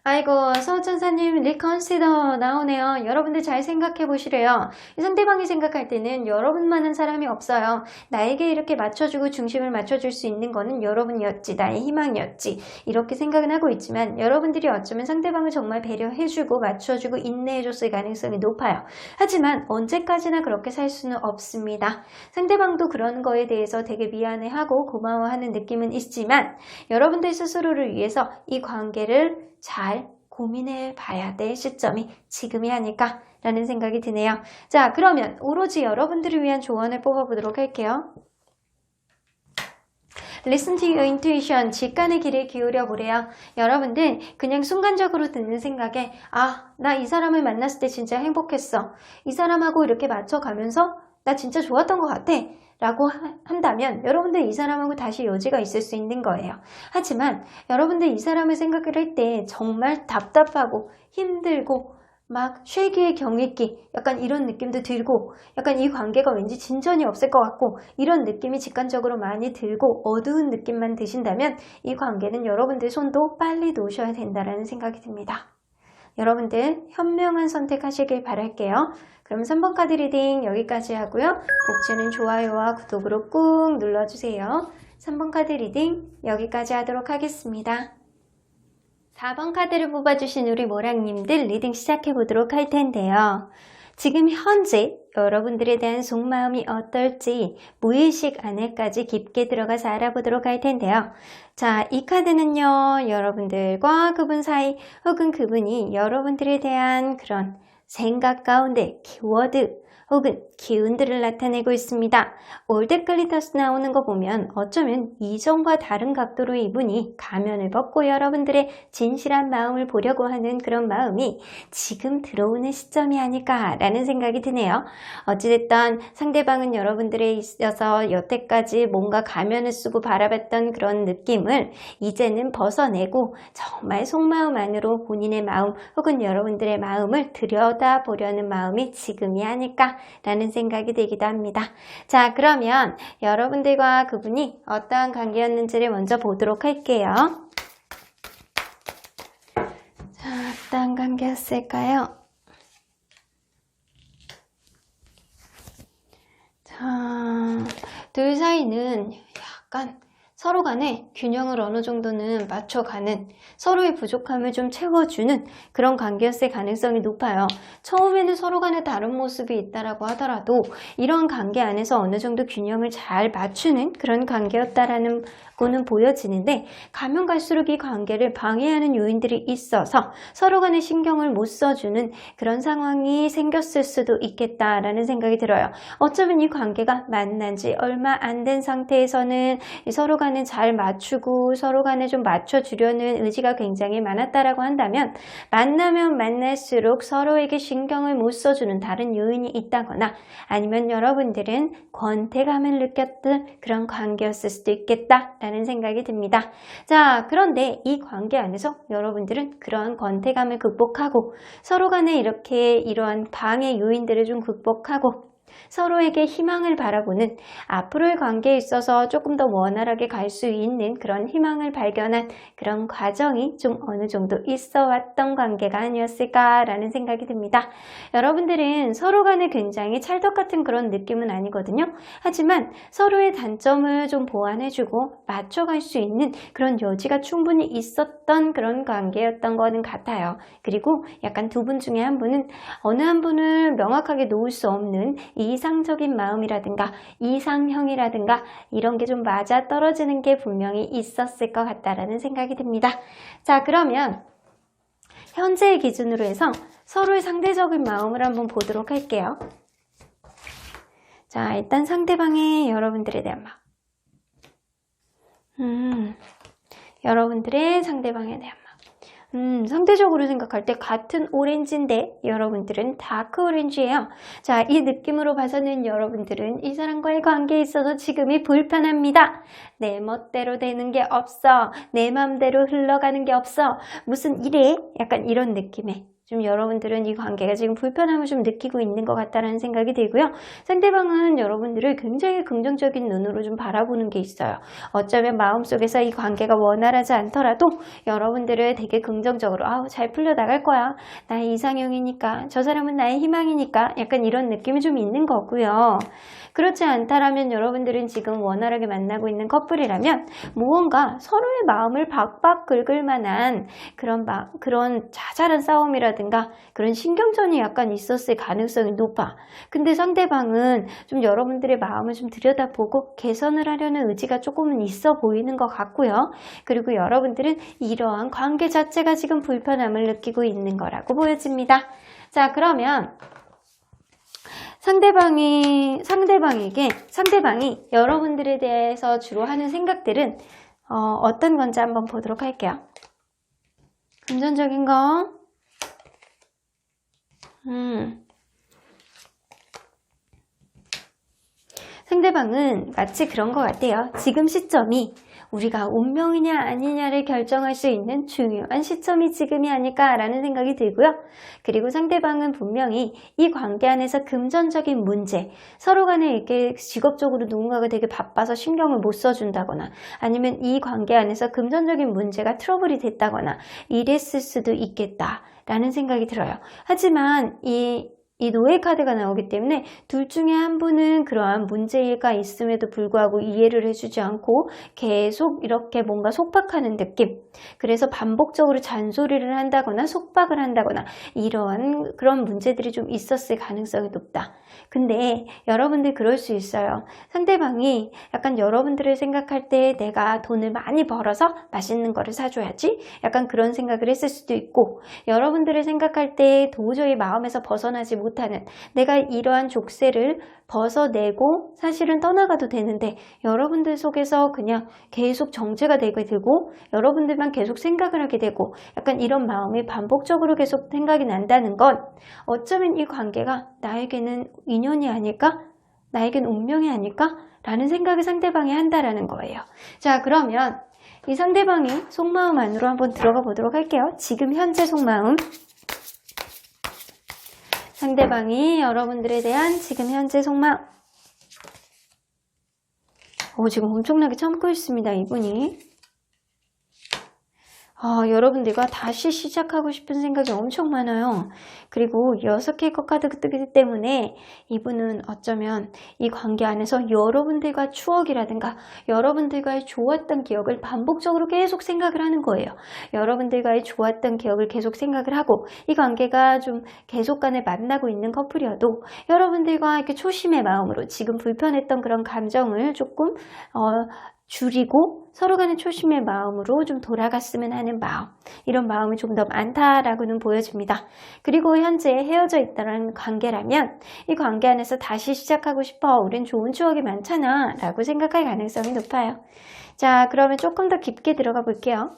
아이고, 서천사님 리컨시더 나오네요. 여러분들 잘 생각해 보시래요. 상대방이 생각할 때는 여러분만한 사람이 없어요. 나에게 이렇게 맞춰주고 중심을 맞춰줄 수 있는 거는 여러분이었지, 나의 희망이었지, 이렇게 생각은 하고 있지만 여러분들이 어쩌면 상대방을 정말 배려해주고 맞춰주고 인내해줬을 가능성이 높아요. 하지만 언제까지나 그렇게 살 수는 없습니다. 상대방도 그런 거에 대해서 되게 미안해하고 고마워하는 느낌은 있지만 여러분들 스스로를 위해서 이 관계를 잘 고민해 봐야 될 시점이 지금이 아닐까 라는 생각이 드네요. 자, 그러면 오로지 여러분들을 위한 조언을 뽑아보도록 할게요. Listen to your intuition. 직관의 귀를 기울여 보래요. 여러분들 그냥 순간적으로 드는 생각에 나 이 사람을 만났을 때 진짜 행복했어. 이 사람하고 이렇게 맞춰가면서 나 진짜 좋았던 것 같아. 라고 한다면 여러분들 이 사람하고 다시 여지가 있을 수 있는 거예요. 하지만 여러분들 이 사람을 생각을 할 때 정말 답답하고 힘들고 막 쉐기의 경익기 약간 이런 느낌도 들고 약간 이 관계가 왠지 진전이 없을 것 같고 이런 느낌이 직관적으로 많이 들고 어두운 느낌만 드신다면 이 관계는 여러분들 손도 빨리 놓으셔야 된다는 생각이 듭니다. 여러분들 현명한 선택하시길 바랄게요. 그럼 3번 카드 리딩 여기까지 하고요. 복주는 좋아요와 구독으로 꾹 눌러주세요. 3번 카드 리딩 여기까지 하도록 하겠습니다. 4번 카드를 뽑아주신 우리 모랑님들 리딩 시작해보도록 할 텐데요. 지금 현재 여러분들에 대한 속마음이 어떨지 무의식 안에까지 깊게 들어가서 알아보도록 할 텐데요. 자, 이 카드는요, 여러분들과 그분 사이 혹은 그분이 여러분들에 대한 그런 생각 가운데 키워드 혹은 기운들을 나타내고 있습니다. 올드 클리터스 나오는 거 보면 어쩌면 이전과 다른 각도로 이분이 가면을 벗고 여러분들의 진실한 마음을 보려고 하는 그런 마음이 지금 들어오는 시점이 아닐까라는 생각이 드네요. 어찌됐든 상대방은 여러분들에 있어서 여태까지 뭔가 가면을 쓰고 바라봤던 그런 느낌을 이제는 벗어내고 정말 속마음 안으로 본인의 마음 혹은 여러분들의 마음을 들여다보려는 마음이 지금이 아닐까 라는 생각이 들기도 합니다. 자, 그러면 여러분들과 그분이 어떠한 관계였는지를 먼저 보도록 할게요. 자, 어떠한 관계였을까요? 자, 둘 사이는 약간 서로 간에 균형을 어느 정도는 맞춰가는, 서로의 부족함을 좀 채워주는 그런 관계였을 가능성이 높아요. 처음에는 서로 간에 다른 모습이 있다라고 하더라도 이런 관계 안에서 어느 정도 균형을 잘 맞추는 그런 관계였다라는 거는 보여지는데, 가면 갈수록 이 관계를 방해하는 요인들이 있어서 서로 간에 신경을 못 써주는 그런 상황이 생겼을 수도 있겠다라는 생각이 들어요. 어쩌면 이 관계가 만난 지 얼마 안 된 상태에서는 서로 간에 잘 맞추고 서로 간에 좀 맞춰주려는 의지가 굉장히 많았다라고 한다면, 만나면 만날수록 서로에게 신경을 못 써주는 다른 요인이 있다거나 아니면 여러분들은 권태감을 느꼈던 그런 관계였을 수도 있겠다 라는 생각이 듭니다. 자, 그런데 이 관계 안에서 여러분들은 그러한 권태감을 극복하고 서로 간에 이렇게 이러한 방해 요인들을 좀 극복하고 서로에게 희망을 바라보는, 앞으로의 관계에 있어서 조금 더 원활하게 갈 수 있는 그런 희망을 발견한 그런 과정이 좀 어느 정도 있어 왔던 관계가 아니었을까라는 생각이 듭니다. 여러분들은 서로 간에 굉장히 찰떡 같은 그런 느낌은 아니거든요. 하지만 서로의 단점을 좀 보완해주고 맞춰갈 수 있는 그런 여지가 충분히 있었던 그런 관계였던 거는 같아요. 그리고 약간 두 분 중에 한 분은 어느 한 분을 명확하게 놓을 수 없는 이상적인 마음이라든가 이상형이라든가 이런 게 좀 맞아 떨어지는 게 분명히 있었을 것 같다라는 생각이 듭니다. 자, 그러면 현재의 기준으로 해서 서로의 상대적인 마음을 한번 보도록 할게요. 자, 일단 상대방의 여러분들에 대한 마음. 여러분들의 상대방에 대한 마음. 상대적으로 생각할 때 같은 오렌지인데 여러분들은 다크 오렌지예요. 자, 이 느낌으로 봐서는 여러분들은 이 사람과의 관계에 있어서 지금이 불편합니다. 내 멋대로 되는 게 없어. 내 맘대로 흘러가는 게 없어. 무슨 이래? 약간 이런 느낌에 좀 여러분들은 이 관계가 지금 불편함을 좀 느끼고 있는 것 같다는 생각이 들고요. 상대방은 여러분들을 굉장히 긍정적인 눈으로 좀 바라보는 게 있어요. 어쩌면 마음속에서 이 관계가 원활하지 않더라도 여러분들을 되게 긍정적으로 잘 풀려나갈 거야. 나의 이상형이니까 저 사람은 나의 희망이니까 약간 이런 느낌이 좀 있는 거고요. 그렇지 않다라면 여러분들은 지금 원활하게 만나고 있는 커플이라면 무언가 서로의 마음을 박박 긁을 만한 그런 자잘한 싸움이라든가 그런 신경전이 약간 있었을 가능성이 높아. 근데 상대방은 좀 여러분들의 마음을 좀 들여다보고 개선을 하려는 의지가 조금은 있어 보이는 것 같고요. 그리고 여러분들은 이러한 관계 자체가 지금 불편함을 느끼고 있는 거라고 보여집니다. 자, 그러면 상대방이 여러분들에 대해서 주로 하는 생각들은 어떤 건지 한번 보도록 할게요. 금전적인 거. 상대방은 마치 그런 것 같아요. 지금 시점이 우리가 운명이냐 아니냐를 결정할 수 있는 중요한 시점이 지금이 아닐까라는 생각이 들고요. 그리고 상대방은 분명히 이 관계 안에서 금전적인 문제, 서로 간에 이렇게 직업적으로 누군가가 되게 바빠서 신경을 못 써준다거나 아니면 이 관계 안에서 금전적인 문제가 트러블이 됐다거나 이랬을 수도 있겠다라는 생각이 들어요. 하지만 이 노예 카드가 나오기 때문에 둘 중에 한 분은 그러한 문제가 있음에도 불구하고 이해를 해주지 않고 계속 이렇게 뭔가 속박하는 느낌. 그래서 반복적으로 잔소리를 한다거나 속박을 한다거나 이러한 그런 문제들이 좀 있었을 가능성이 높다. 근데 여러분들 그럴 수 있어요. 상대방이 약간 여러분들을 생각할 때 내가 돈을 많이 벌어서 맛있는 거를 사줘야지 약간 그런 생각을 했을 수도 있고, 여러분들을 생각할 때 도저히 마음에서 벗어나지 못하는, 내가 이러한 족쇄를 벗어내고 사실은 떠나가도 되는데 여러분들 속에서 그냥 계속 정체가 되게 되고 여러분들만 계속 생각을 하게 되고 약간 이런 마음이 반복적으로 계속 생각이 난다는 건 어쩌면 이 관계가 나에게는 인연이 아닐까? 나에겐 운명이 아닐까? 라는 생각을 상대방이 한다라는 거예요. 자, 그러면 이 상대방의 속마음 안으로 한번 들어가 보도록 할게요. 지금 현재 속마음. 상대방이 여러분들에 대한 지금 현재 속마음. 지금 엄청나게 참고 있습니다, 이분이. 여러분들과 다시 시작하고 싶은 생각이 엄청 많아요. 그리고 6개의 카드가 뜨기 때문에 이분은 어쩌면 이 관계 안에서 여러분들과 추억이라든가 여러분들과의 좋았던 기억을 반복적으로 계속 생각을 하는 거예요. 여러분들과의 좋았던 기억을 계속 생각을 하고 이 관계가 좀 계속간에 만나고 있는 커플이어도 여러분들과 이렇게 초심의 마음으로 지금 불편했던 그런 감정을 조금 줄이고 서로 간의 초심의 마음으로 좀 돌아갔으면 하는 마음, 이런 마음이 좀 더 많다라고는 보여집니다. 그리고 현재 헤어져 있다는 관계라면 이 관계 안에서 다시 시작하고 싶어, 우린 좋은 추억이 많잖아 라고 생각할 가능성이 높아요. 자, 그러면 조금 더 깊게 들어가 볼게요.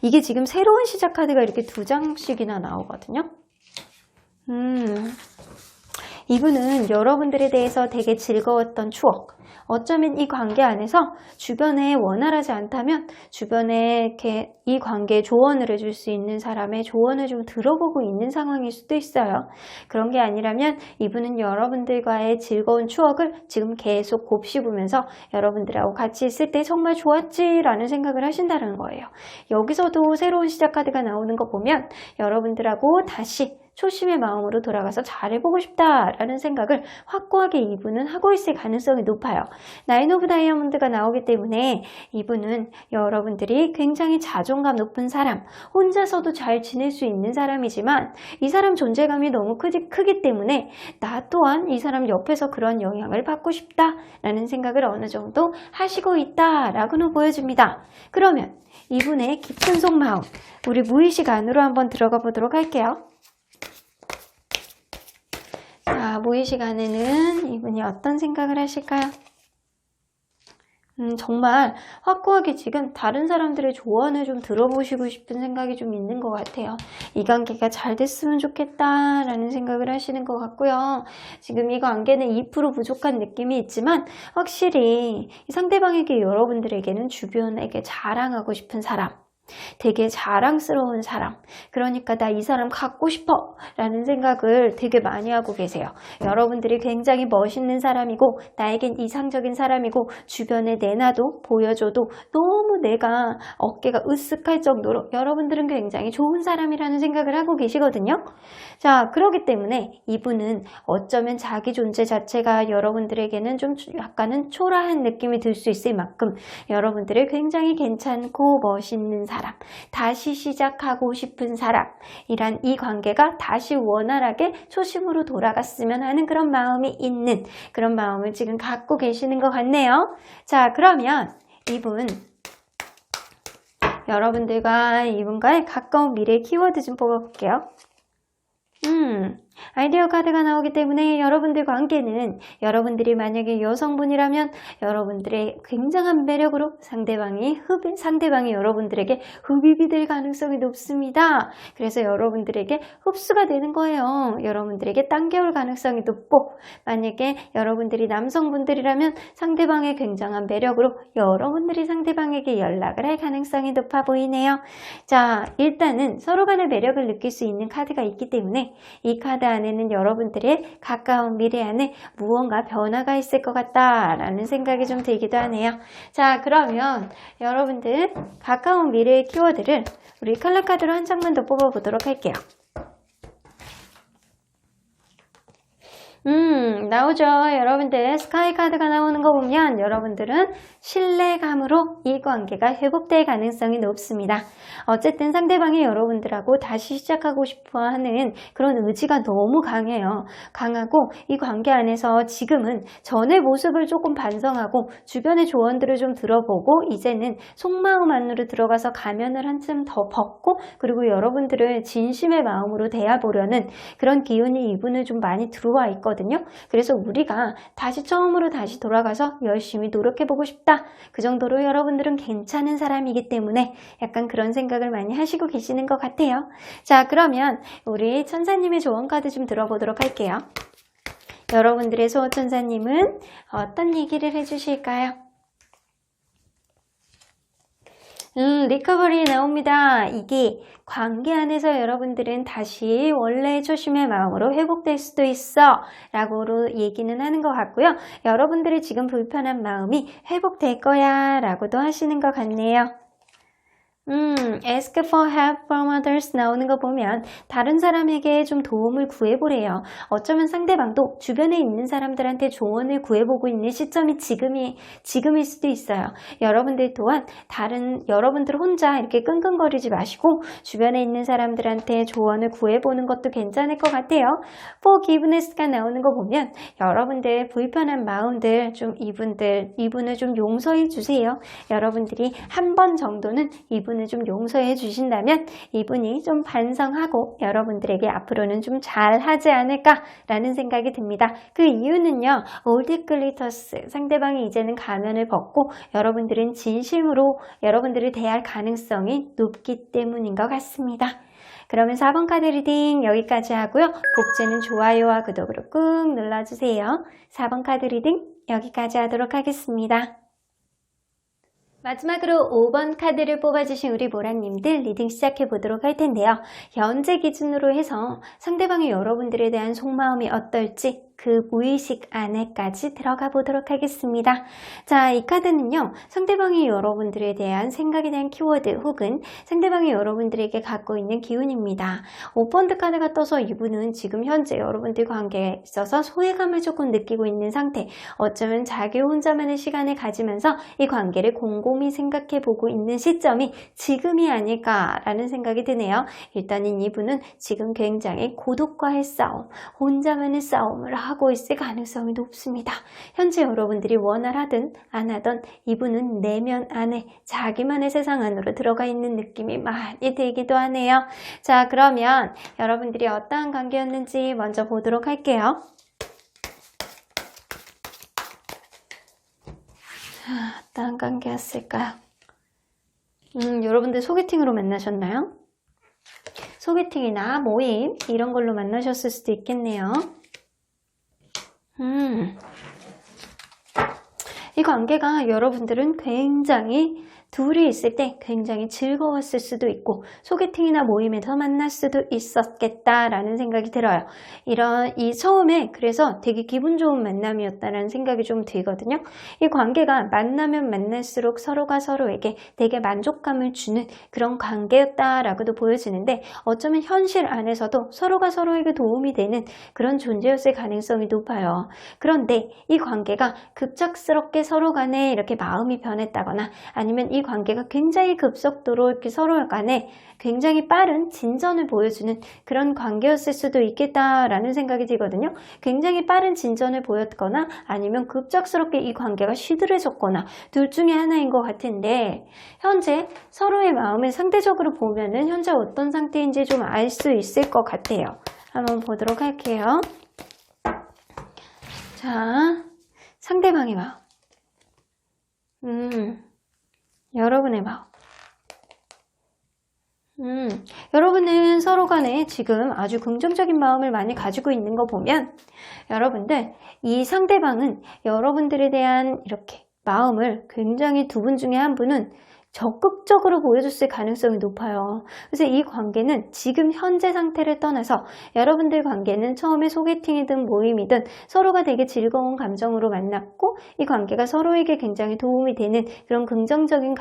이게 지금 새로운 시작 카드가 이렇게 2장씩이나 나오거든요. 이분은 여러분들에 대해서 되게 즐거웠던 추억, 어쩌면 이 관계 안에서 주변에 원활하지 않다면 주변에 이렇게 이 관계에 조언을 해줄 수 있는 사람의 조언을 좀 들어보고 있는 상황일 수도 있어요. 그런 게 아니라면 이분은 여러분들과의 즐거운 추억을 지금 계속 곱씹으면서 여러분들하고 같이 있을 때 정말 좋았지 라는 생각을 하신다는 거예요. 여기서도 새로운 시작 카드가 나오는 거 보면 여러분들하고 다시 초심의 마음으로 돌아가서 잘해보고 싶다라는 생각을 확고하게 이분은 하고 있을 가능성이 높아요. 나인 오브 다이아몬드가 나오기 때문에 이분은 여러분들이 굉장히 자존감 높은 사람, 혼자서도 잘 지낼 수 있는 사람이지만 이 사람 존재감이 너무 크기 때문에 나 또한 이 사람 옆에서 그런 영향을 받고 싶다라는 생각을 어느 정도 하시고 있다라고는 보여집니다. 그러면 이분의 깊은 속마음, 우리 무의식 안으로 한번 들어가 보도록 할게요. 자, 무의식 안에는 이분이 어떤 생각을 하실까요? 정말 확고하게 지금 다른 사람들의 조언을 좀 들어보시고 싶은 생각이 좀 있는 것 같아요. 이 관계가 잘 됐으면 좋겠다라는 생각을 하시는 것 같고요. 지금 이 관계는 2% 부족한 느낌이 있지만 확실히 이 상대방에게 여러분들에게는 주변에게 자랑하고 싶은 사람, 되게 자랑스러운 사람, 그러니까 나 이 사람 갖고 싶어 라는 생각을 되게 많이 하고 계세요. 여러분들이 굉장히 멋있는 사람이고 나에겐 이상적인 사람이고 주변에 내놔도 보여줘도 너무 내가 어깨가 으쓱할 정도로 여러분들은 굉장히 좋은 사람이라는 생각을 하고 계시거든요. 자, 그렇기 때문에 이분은 어쩌면 자기 존재 자체가 여러분들에게는 좀 약간은 초라한 느낌이 들 수 있을 만큼 여러분들을 굉장히 괜찮고 멋있는 사람, 다시 시작하고 싶은 사람이란 이 관계가 다시 원활하게 초심으로 돌아갔으면 하는 그런 마음이 있는 그런 마음을 지금 갖고 계시는 것 같네요. 자, 그러면 이분, 여러분들과 이분과의 가까운 미래 키워드 좀 뽑아볼게요. 아이디어 카드가 나오기 때문에 여러분들 관계는 여러분들이 만약에 여성분이라면 여러분들의 굉장한 매력으로 상대방이 여러분들에게 흡입이 될 가능성이 높습니다. 그래서 여러분들에게 흡수가 되는 거예요. 여러분들에게 당겨올 가능성이 높고, 만약에 여러분들이 남성분들이라면 상대방의 굉장한 매력으로 여러분들이 상대방에게 연락을 할 가능성이 높아 보이네요. 자, 일단은 서로 간의 매력을 느낄 수 있는 카드가 있기 때문에 이 카드 안에는 여러분들의 가까운 미래 안에 무언가 변화가 있을 것 같다라는 생각이 좀 들기도 하네요. 자, 그러면 여러분들 가까운 미래의 키워드를 우리 컬러 카드로 한 장만 더 뽑아보도록 할게요. 나오죠. 여러분들 스카이 카드가 나오는 거 보면 여러분들은 신뢰감으로 이 관계가 회복될 가능성이 높습니다. 어쨌든 상대방이 여러분들하고 다시 시작하고 싶어하는 그런 의지가 너무 강해요. 강하고 이 관계 안에서 지금은 전의 모습을 조금 반성하고 주변의 조언들을 좀 들어보고 이제는 속마음 안으로 들어가서 가면을 한층 더 벗고 그리고 여러분들을 진심의 마음으로 대해보려는 그런 기운이 이분을 좀 많이 들어와 있거든요. 그래서 우리가 다시 처음으로 다시 돌아가서 열심히 노력해보고 싶다. 그 정도로 여러분들은 괜찮은 사람이기 때문에 약간 그런 생각을 많이 하시고 계시는 것 같아요. 자, 그러면 우리 천사님의 조언 카드 좀 들어보도록 할게요. 여러분들의 소호천사님은 어떤 얘기를 해주실까요? 리커버리 나옵니다. 이게 관계 안에서 여러분들은 다시 원래의 초심의 마음으로 회복될 수도 있어 라고 얘기는 하는 것 같고요. 여러분들이 지금 불편한 마음이 회복될 거야 라고도 하시는 것 같네요. ask for help from others 나오는 거 보면 다른 사람에게 좀 도움을 구해보래요. 어쩌면 상대방도 주변에 있는 사람들한테 조언을 구해보고 있는 시점이 지금일 수도 있어요. 여러분들 또한 여러분들 혼자 이렇게 끙끙거리지 마시고 주변에 있는 사람들한테 조언을 구해보는 것도 괜찮을 것 같아요. forgiveness가 나오는 거 보면 여러분들 불편한 마음들 좀 이분을 좀 용서해 주세요. 여러분들이 한 번 정도는 이분을 좀 용서해 주신다면 이분이 좀 반성하고 여러분들에게 앞으로는 좀 잘하지 않을까라는 생각이 듭니다. 그 이유는요, 올드 글리터스, 상대방이 이제는 가면을 벗고 여러분들은 진심으로 여러분들을 대할 가능성이 높기 때문인 것 같습니다. 그러면 4번 카드 리딩 여기까지 하고요. 복제는 좋아요와 구독으로 꾹 눌러주세요. 4번 카드 리딩 여기까지 하도록 하겠습니다. 마지막으로 5번 카드를 뽑아주신 우리 모라님들 리딩 시작해 보도록 할 텐데요. 현재 기준으로 해서 상대방이 여러분들에 대한 속마음이 어떨지 그 무의식 안에까지 들어가 보도록 하겠습니다. 자, 이 카드는요, 상대방이 여러분들에 대한 생각에 대한 키워드 혹은 상대방이 여러분들에게 갖고 있는 기운입니다. 오펀트 카드가 떠서 이분은 지금 현재 여러분들 관계에 있어서 소외감을 조금 느끼고 있는 상태, 어쩌면 자기 혼자만의 시간을 가지면서 이 관계를 곰곰이 생각해 보고 있는 시점이 지금이 아닐까라는 생각이 드네요. 일단은 이분은 지금 굉장히 고독과의 싸움, 혼자만의 싸움을 하고 있을 가능성이 높습니다. 현재 여러분들이 원하든 안 하든 이분은 내면 안에 자기만의 세상 안으로 들어가 있는 느낌이 많이 들기도 하네요. 자, 그러면 여러분들이 어떠한 관계였는지 먼저 보도록 할게요. 어떠한 관계였을까요? 여러분들 소개팅으로 만나셨나요? 소개팅이나 모임 이런 걸로 만나셨을 수도 있겠네요. 이 관계가 여러분들은 굉장히 둘이 있을 때 굉장히 즐거웠을 수도 있고 소개팅이나 모임에서 만날 수도 있었겠다라는 생각이 들어요. 이 처음에 그래서 되게 기분 좋은 만남이었다라는 생각이 좀 들거든요. 이 관계가 만나면 만날수록 서로가 서로에게 되게 만족감을 주는 그런 관계였다라고도 보여지는데 어쩌면 현실 안에서도 서로가 서로에게 도움이 되는 그런 존재였을 가능성이 높아요. 그런데 이 관계가 급작스럽게 서로 간에 이렇게 마음이 변했다거나 아니면 이 관계가 굉장히 급속도로 이렇게 서로 간에 굉장히 빠른 진전을 보여주는 그런 관계였을 수도 있겠다라는 생각이 들거든요. 굉장히 빠른 진전을 보였거나 아니면 급작스럽게 이 관계가 시들해졌거나 둘 중에 하나인 것 같은데 현재 서로의 마음을 상대적으로 보면은 현재 어떤 상태인지 좀 알 수 있을 것 같아요. 한번 보도록 할게요. 자, 상대방의 마음. 여러분의 마음. 여러분은 서로 간에 지금 아주 긍정적인 마음을 많이 가지고 있는 거 보면 여러분들 이 상대방은 여러분들에 대한 이렇게 마음을 굉장히 두 분 중에 한 분은 적극적으로 보여줬을 가능성이 높아요. 그래서 이 관계는 지금 현재 상태를 떠나서 여러분들 관계는 처음에 소개팅이든 모임이든 서로가 되게 즐거운 감정으로 만났고 이 관계가 서로에게 굉장히 도움이 되는 그런 긍정적인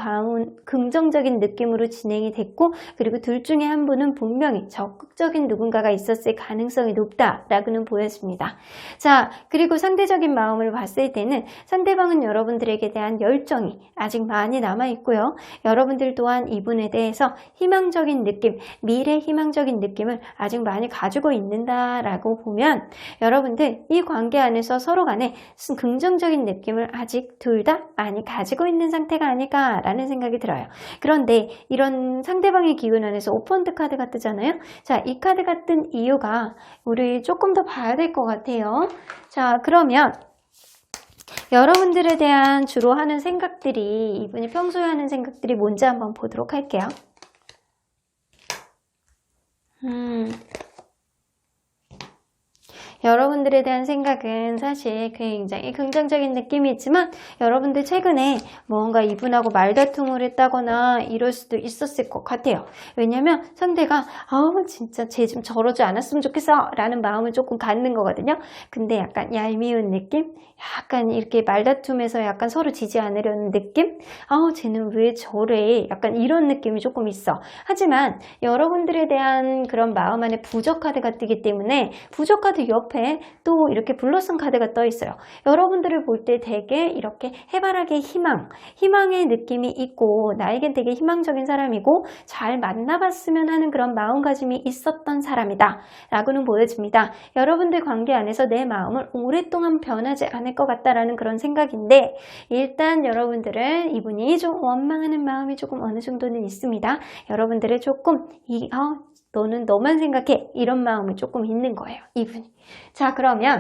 느낌으로 진행이 됐고 그리고 둘 중에 한 분은 분명히 적극적인 누군가가 있었을 가능성이 높다라고는 보여집니다. 자, 그리고 상대적인 마음을 봤을 때는 상대방은 여러분들에게 대한 열정이 아직 많이 남아있고요. 여러분들 또한 이분에 대해서 희망적인 느낌, 미래 희망적인 느낌을 아직 많이 가지고 있는다라고 보면 여러분들 이 관계 안에서 서로 간에 긍정적인 느낌을 아직 둘 다 많이 가지고 있는 상태가 아닐까라는 생각이 들어요. 그런데 이런 상대방의 기운 안에서 오펀트 카드가 뜨잖아요. 자, 이 카드가 뜬 이유가 우리 조금 더 봐야 될 것 같아요. 자, 그러면 여러분들에 대한 주로 하는 생각들이 이분이 평소에 하는 생각들이 뭔지 한번 보도록 할게요. 여러분들에 대한 생각은 사실 굉장히 긍정적인 느낌이 있지만 여러분들 최근에 뭔가 이분하고 말다툼을 했다거나 이럴 수도 있었을 것 같아요. 왜냐면 상대가 진짜 쟤 좀 저러지 않았으면 좋겠어 라는 마음을 조금 갖는 거거든요. 근데 약간 얄미운 느낌? 약간 이렇게 말다툼에서 약간 서로 지지 않으려는 느낌? 쟤는 왜 저래? 약간 이런 느낌이 조금 있어. 하지만 여러분들에 대한 그런 마음 안에 부적 카드가 뜨기 때문에 부적 카드 옆에 또 이렇게 블러썸 카드가 떠 있어요. 여러분들을 볼 때 되게 이렇게 해바라기의 희망의 느낌이 있고 나에겐 되게 희망적인 사람이고 잘 만나봤으면 하는 그런 마음가짐이 있었던 사람이다 라고는 보여집니다. 여러분들 관계 안에서 내 마음을 오랫동안 변하지 않을 것 같다라는 그런 생각인데 일단 여러분들은 이분이 좀 원망하는 마음이 조금 어느 정도는 있습니다. 여러분들을 조금 너는 너만 생각해 이런 마음이 조금 있는 거예요. 이분이. 자, 그러면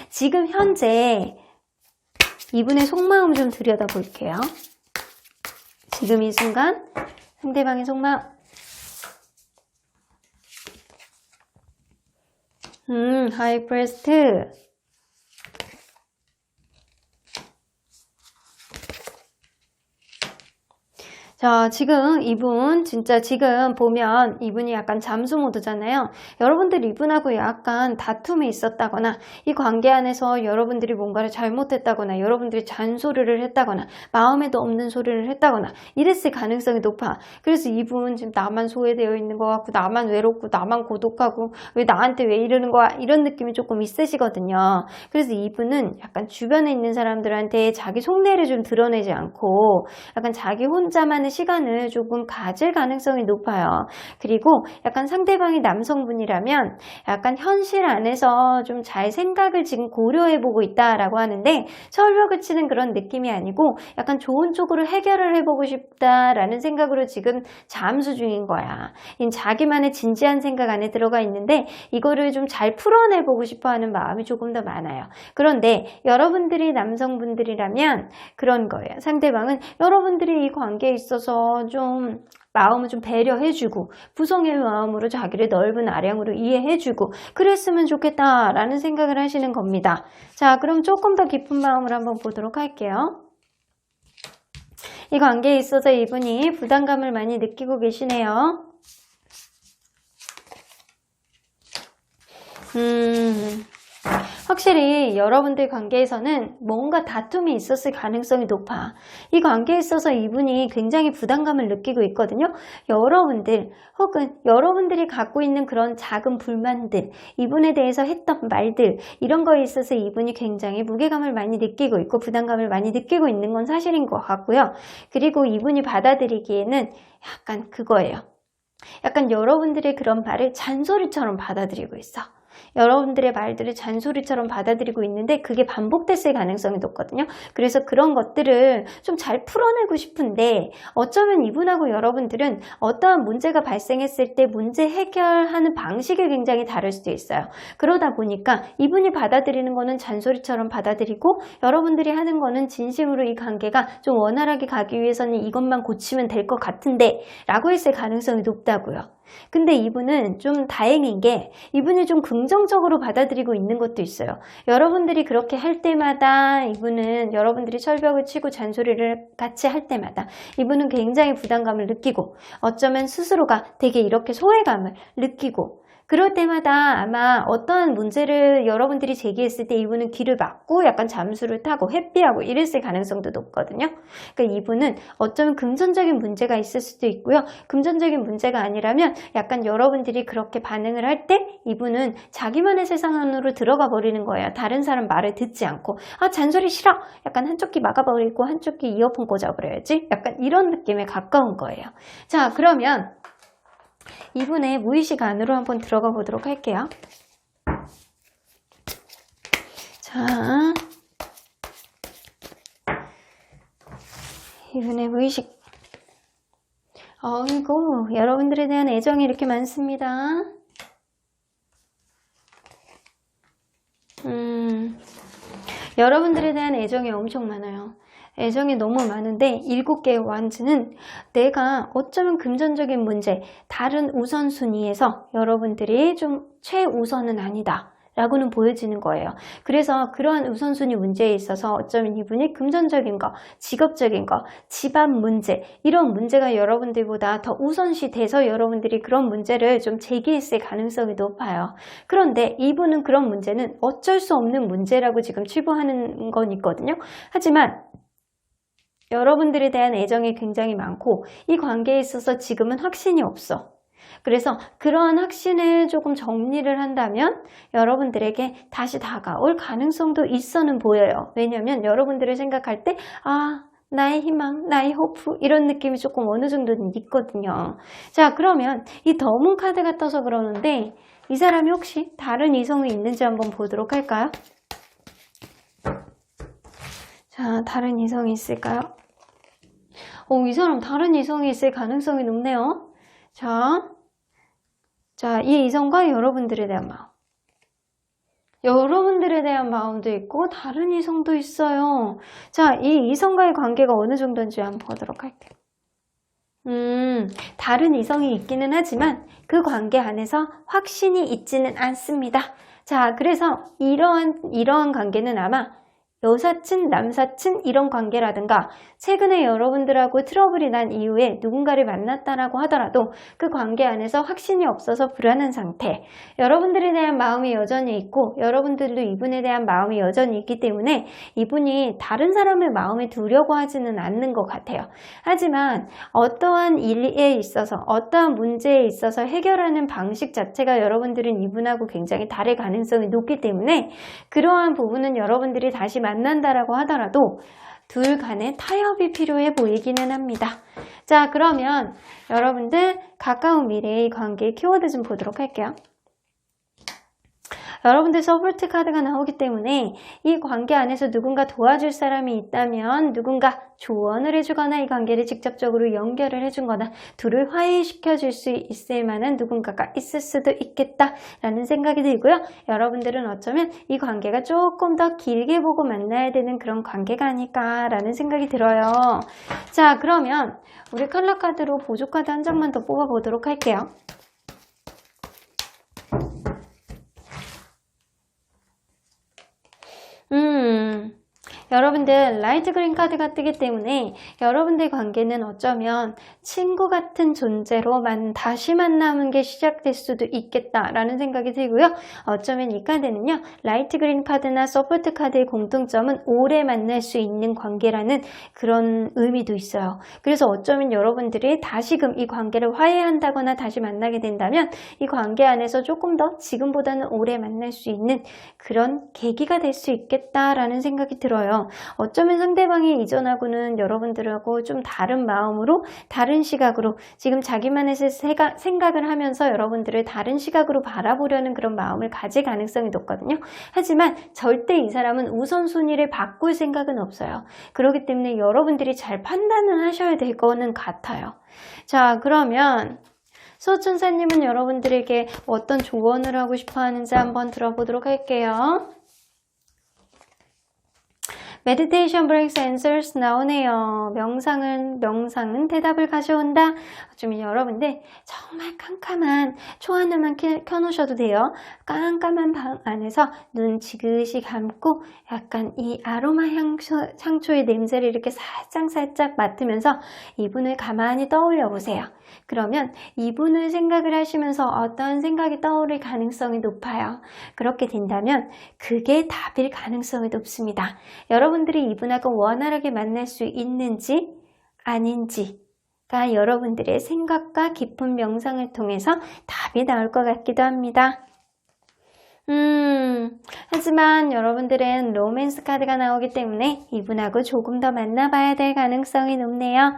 지금 현재 이분의 속마음을 좀 들여다볼게요. 지금 이 순간 상대방의 속마음. 하이프리스트. 자, 지금 이분 진짜 지금 보면 이분이 약간 잠수 모드잖아요. 여러분들 이분하고 약간 다툼이 있었다거나 이 관계 안에서 여러분들이 뭔가를 잘못했다거나 여러분들이 잔소리를 했다거나 마음에도 없는 소리를 했다거나 이랬을 가능성이 높아. 그래서 이분 지금 나만 소외되어 있는 것 같고 나만 외롭고 나만 고독하고 왜 나한테 왜 이러는 거야 이런 느낌이 조금 있으시거든요. 그래서 이분은 약간 주변에 있는 사람들한테 자기 속내를 좀 드러내지 않고 약간 자기 혼자만의 시간을 조금 가질 가능성이 높아요. 그리고 약간 상대방이 남성분이라면 약간 현실 안에서 좀 잘 생각을 지금 고려해보고 있다라고 하는데 철벽을 치는 그런 느낌이 아니고 약간 좋은 쪽으로 해결을 해보고 싶다라는 생각으로 지금 잠수 중인 거야. 자기만의 진지한 생각 안에 들어가 있는데 이거를 좀 잘 풀어내보고 싶어하는 마음이 조금 더 많아요. 그런데 여러분들이 남성분들이라면 그런 거예요. 상대방은 여러분들이 이 관계에 있어서 좀 마음을 좀 배려해주고 부성의 마음으로 자기를 넓은 아량으로 이해해주고 그랬으면 좋겠다라는 생각을 하시는 겁니다. 자, 그럼 조금 더 깊은 마음으로 한번 보도록 할게요. 이 관계에 있어서 이분이 부담감을 많이 느끼고 계시네요. 확실히 여러분들 관계에서는 뭔가 다툼이 있었을 가능성이 높아. 이 관계에 있어서 이분이 굉장히 부담감을 느끼고 있거든요. 여러분들 혹은 여러분들이 갖고 있는 그런 작은 불만들, 이분에 대해서 했던 말들 이런 거에 있어서 이분이 굉장히 무게감을 많이 느끼고 있고 부담감을 많이 느끼고 있는 건 사실인 것 같고요. 그리고 이분이 받아들이기에는 약간 그거예요. 약간 여러분들의 그런 말을 잔소리처럼 받아들이고 있어. 여러분들의 말들을 잔소리처럼 받아들이고 있는데 그게 반복됐을 가능성이 높거든요. 그래서 그런 것들을 좀 잘 풀어내고 싶은데 어쩌면 이분하고 여러분들은 어떠한 문제가 발생했을 때 문제 해결하는 방식이 굉장히 다를 수도 있어요. 그러다 보니까 이분이 받아들이는 거는 잔소리처럼 받아들이고 여러분들이 하는 거는 진심으로 이 관계가 좀 원활하게 가기 위해서는 이것만 고치면 될 것 같은데 라고 했을 가능성이 높다고요. 근데 이분은 좀 다행인 게 이분이 좀 긍정적으로 받아들이고 있는 것도 있어요. 여러분들이 그렇게 할 때마다 이분은 여러분들이 철벽을 치고 잔소리를 같이 할 때마다 이분은 굉장히 부담감을 느끼고 어쩌면 스스로가 되게 이렇게 소외감을 느끼고 그럴 때마다 아마 어떠한 문제를 여러분들이 제기했을 때 이분은 귀를 막고 약간 잠수를 타고 회피하고 이랬을 가능성도 높거든요. 그러니까 이분은 어쩌면 금전적인 문제가 있을 수도 있고요. 금전적인 문제가 아니라면 약간 여러분들이 그렇게 반응을 할 때 이분은 자기만의 세상 안으로 들어가 버리는 거예요. 다른 사람 말을 듣지 않고 아 잔소리 싫어! 약간 한쪽 귀 막아버리고 한쪽 귀 이어폰 꽂아버려야지. 약간 이런 느낌에 가까운 거예요. 자, 그러면 이분의 무의식 안으로 한번 들어가 보도록 할게요. 자, 이분의 무의식. 어이구, 여러분들에 대한 애정이 이렇게 많습니다. 여러분들에 대한 애정이 엄청 많아요. 애정이 너무 많은데 7개의 완즈는 내가 어쩌면 금전적인 문제, 다른 우선순위에서 여러분들이 좀 최우선은 아니다 라고는 보여지는 거예요. 그래서 그러한 우선순위 문제에 있어서 어쩌면 이분이 금전적인 거, 직업적인 거, 집안 문제 이런 문제가 여러분들보다 더 우선시 돼서 여러분들이 그런 문제를 좀 제기했을 가능성이 높아요. 그런데 이분은 그런 문제는 어쩔 수 없는 문제라고 지금 치부하는 건 있거든요. 하지만 여러분들에 대한 애정이 굉장히 많고 이 관계에 있어서 지금은 확신이 없어. 그래서 그러한 확신을 조금 정리를 한다면 여러분들에게 다시 다가올 가능성도 있어는 보여요. 왜냐하면 여러분들을 생각할 때 나의 희망, 나의 호프 이런 느낌이 조금 어느 정도는 있거든요. 자, 그러면 이 더문 카드가 떠서 그러는데 이 사람이 혹시 다른 이성이 있는지 한번 보도록 할까요? 자, 다른 이성이 있을까요? 이 사람 다른 이성이 있을 가능성이 높네요. 자, 이 이성과 여러분들에 대한 마음. 여러분들에 대한 마음도 있고 다른 이성도 있어요. 자, 이 이성과의 관계가 어느 정도인지 한번 보도록 할게요. 다른 이성이 있기는 하지만 그 관계 안에서 확신이 있지는 않습니다. 자, 그래서 이러한 관계는 아마 여사친, 남사친 이런 관계라든가 최근에 여러분들하고 트러블이 난 이후에 누군가를 만났다라고 하더라도 그 관계 안에서 확신이 없어서 불안한 상태, 여러분들에 대한 마음이 여전히 있고 여러분들도 이분에 대한 마음이 여전히 있기 때문에 이분이 다른 사람의 마음에 두려고 하지는 않는 것 같아요. 하지만 어떠한 일에 있어서 어떠한 문제에 있어서 해결하는 방식 자체가 여러분들은 이분하고 굉장히 다를 가능성이 높기 때문에 그러한 부분은 여러분들이 다시 만난다라고 하더라도 둘 간의 타협이 필요해 보이기는 합니다. 자, 그러면 여러분들 가까운 미래의 관계의 키워드 좀 보도록 할게요. 여러분들 서포트 카드가 나오기 때문에 이 관계 안에서 누군가 도와줄 사람이 있다면 누군가 조언을 해주거나 이 관계를 직접적으로 연결을 해준거나 둘을 화해시켜줄 수 있을 만한 누군가가 있을 수도 있겠다라는 생각이 들고요. 여러분들은 어쩌면 이 관계가 조금 더 길게 보고 만나야 되는 그런 관계가 아닐까라는 생각이 들어요. 자, 그러면 우리 컬러 카드로 보조 카드 한 장만 더 뽑아보도록 할게요. 여러분들 라이트 그린 카드가 뜨기 때문에 여러분들 관계는 어쩌면 친구 같은 존재로 다시 만나는 게 시작될 수도 있겠다라는 생각이 들고요. 어쩌면 이 카드는요, 라이트 그린 카드나 서포트 카드의 공통점은 오래 만날 수 있는 관계라는 그런 의미도 있어요. 그래서 어쩌면 여러분들이 다시금 이 관계를 화해한다거나 다시 만나게 된다면 이 관계 안에서 조금 더 지금보다는 오래 만날 수 있는 그런 계기가 될 수 있겠다라는 생각이 들어요. 어쩌면 상대방이 이전하고는 여러분들하고 좀 다른 마음으로, 다른 시각으로 지금 자기만의 생각을 하면서 여러분들을 다른 시각으로 바라보려는 그런 마음을 가질 가능성이 높거든요. 하지만 절대 이 사람은 우선순위를 바꿀 생각은 없어요. 그렇기 때문에 여러분들이 잘 판단을 하셔야 될 거는 같아요. 자, 그러면 수호천사님은 여러분들에게 어떤 조언을 하고 싶어 하는지 한번 들어보도록 할게요. 메디테이션 브레이크스 앤서스 나오네요. 명상은 대답을 가져온다. 좀 여러분들 정말 깜깜한 초 하나만 켜놓으셔도 돼요. 깜깜한 방 안에서 눈 지그시 감고 약간 이 아로마 향초의 냄새를 이렇게 살짝 맡으면서 이분을 가만히 떠올려 보세요. 그러면 이분을 생각을 하시면서 어떤 생각이 떠오를 가능성이 높아요. 그렇게 된다면 그게 답일 가능성이 높습니다. 여러분들이 이분하고 원활하게 만날 수 있는지 아닌지가 여러분들의 생각과 깊은 명상을 통해서 답이 나올 것 같기도 합니다. 하지만 여러분들은 로맨스 카드가 나오기 때문에 이분하고 조금 더 만나봐야 될 가능성이 높네요.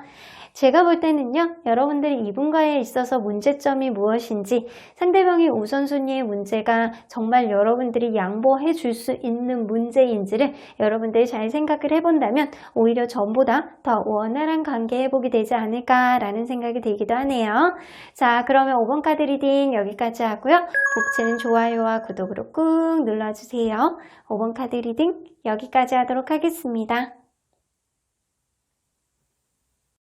제가 볼 때는요, 여러분들이 이분과에 있어서 문제점이 무엇인지, 상대방의 우선순위의 문제가 정말 여러분들이 양보해 줄 수 있는 문제인지를 여러분들이 잘 생각을 해본다면 오히려 전보다 더 원활한 관계 회복이 되지 않을까라는 생각이 들기도 하네요. 자, 그러면 5번 카드 리딩 여기까지 하고요. 복치는 좋아요와 구독으로 꾹 눌러주세요. 5번 카드 리딩 여기까지 하도록 하겠습니다.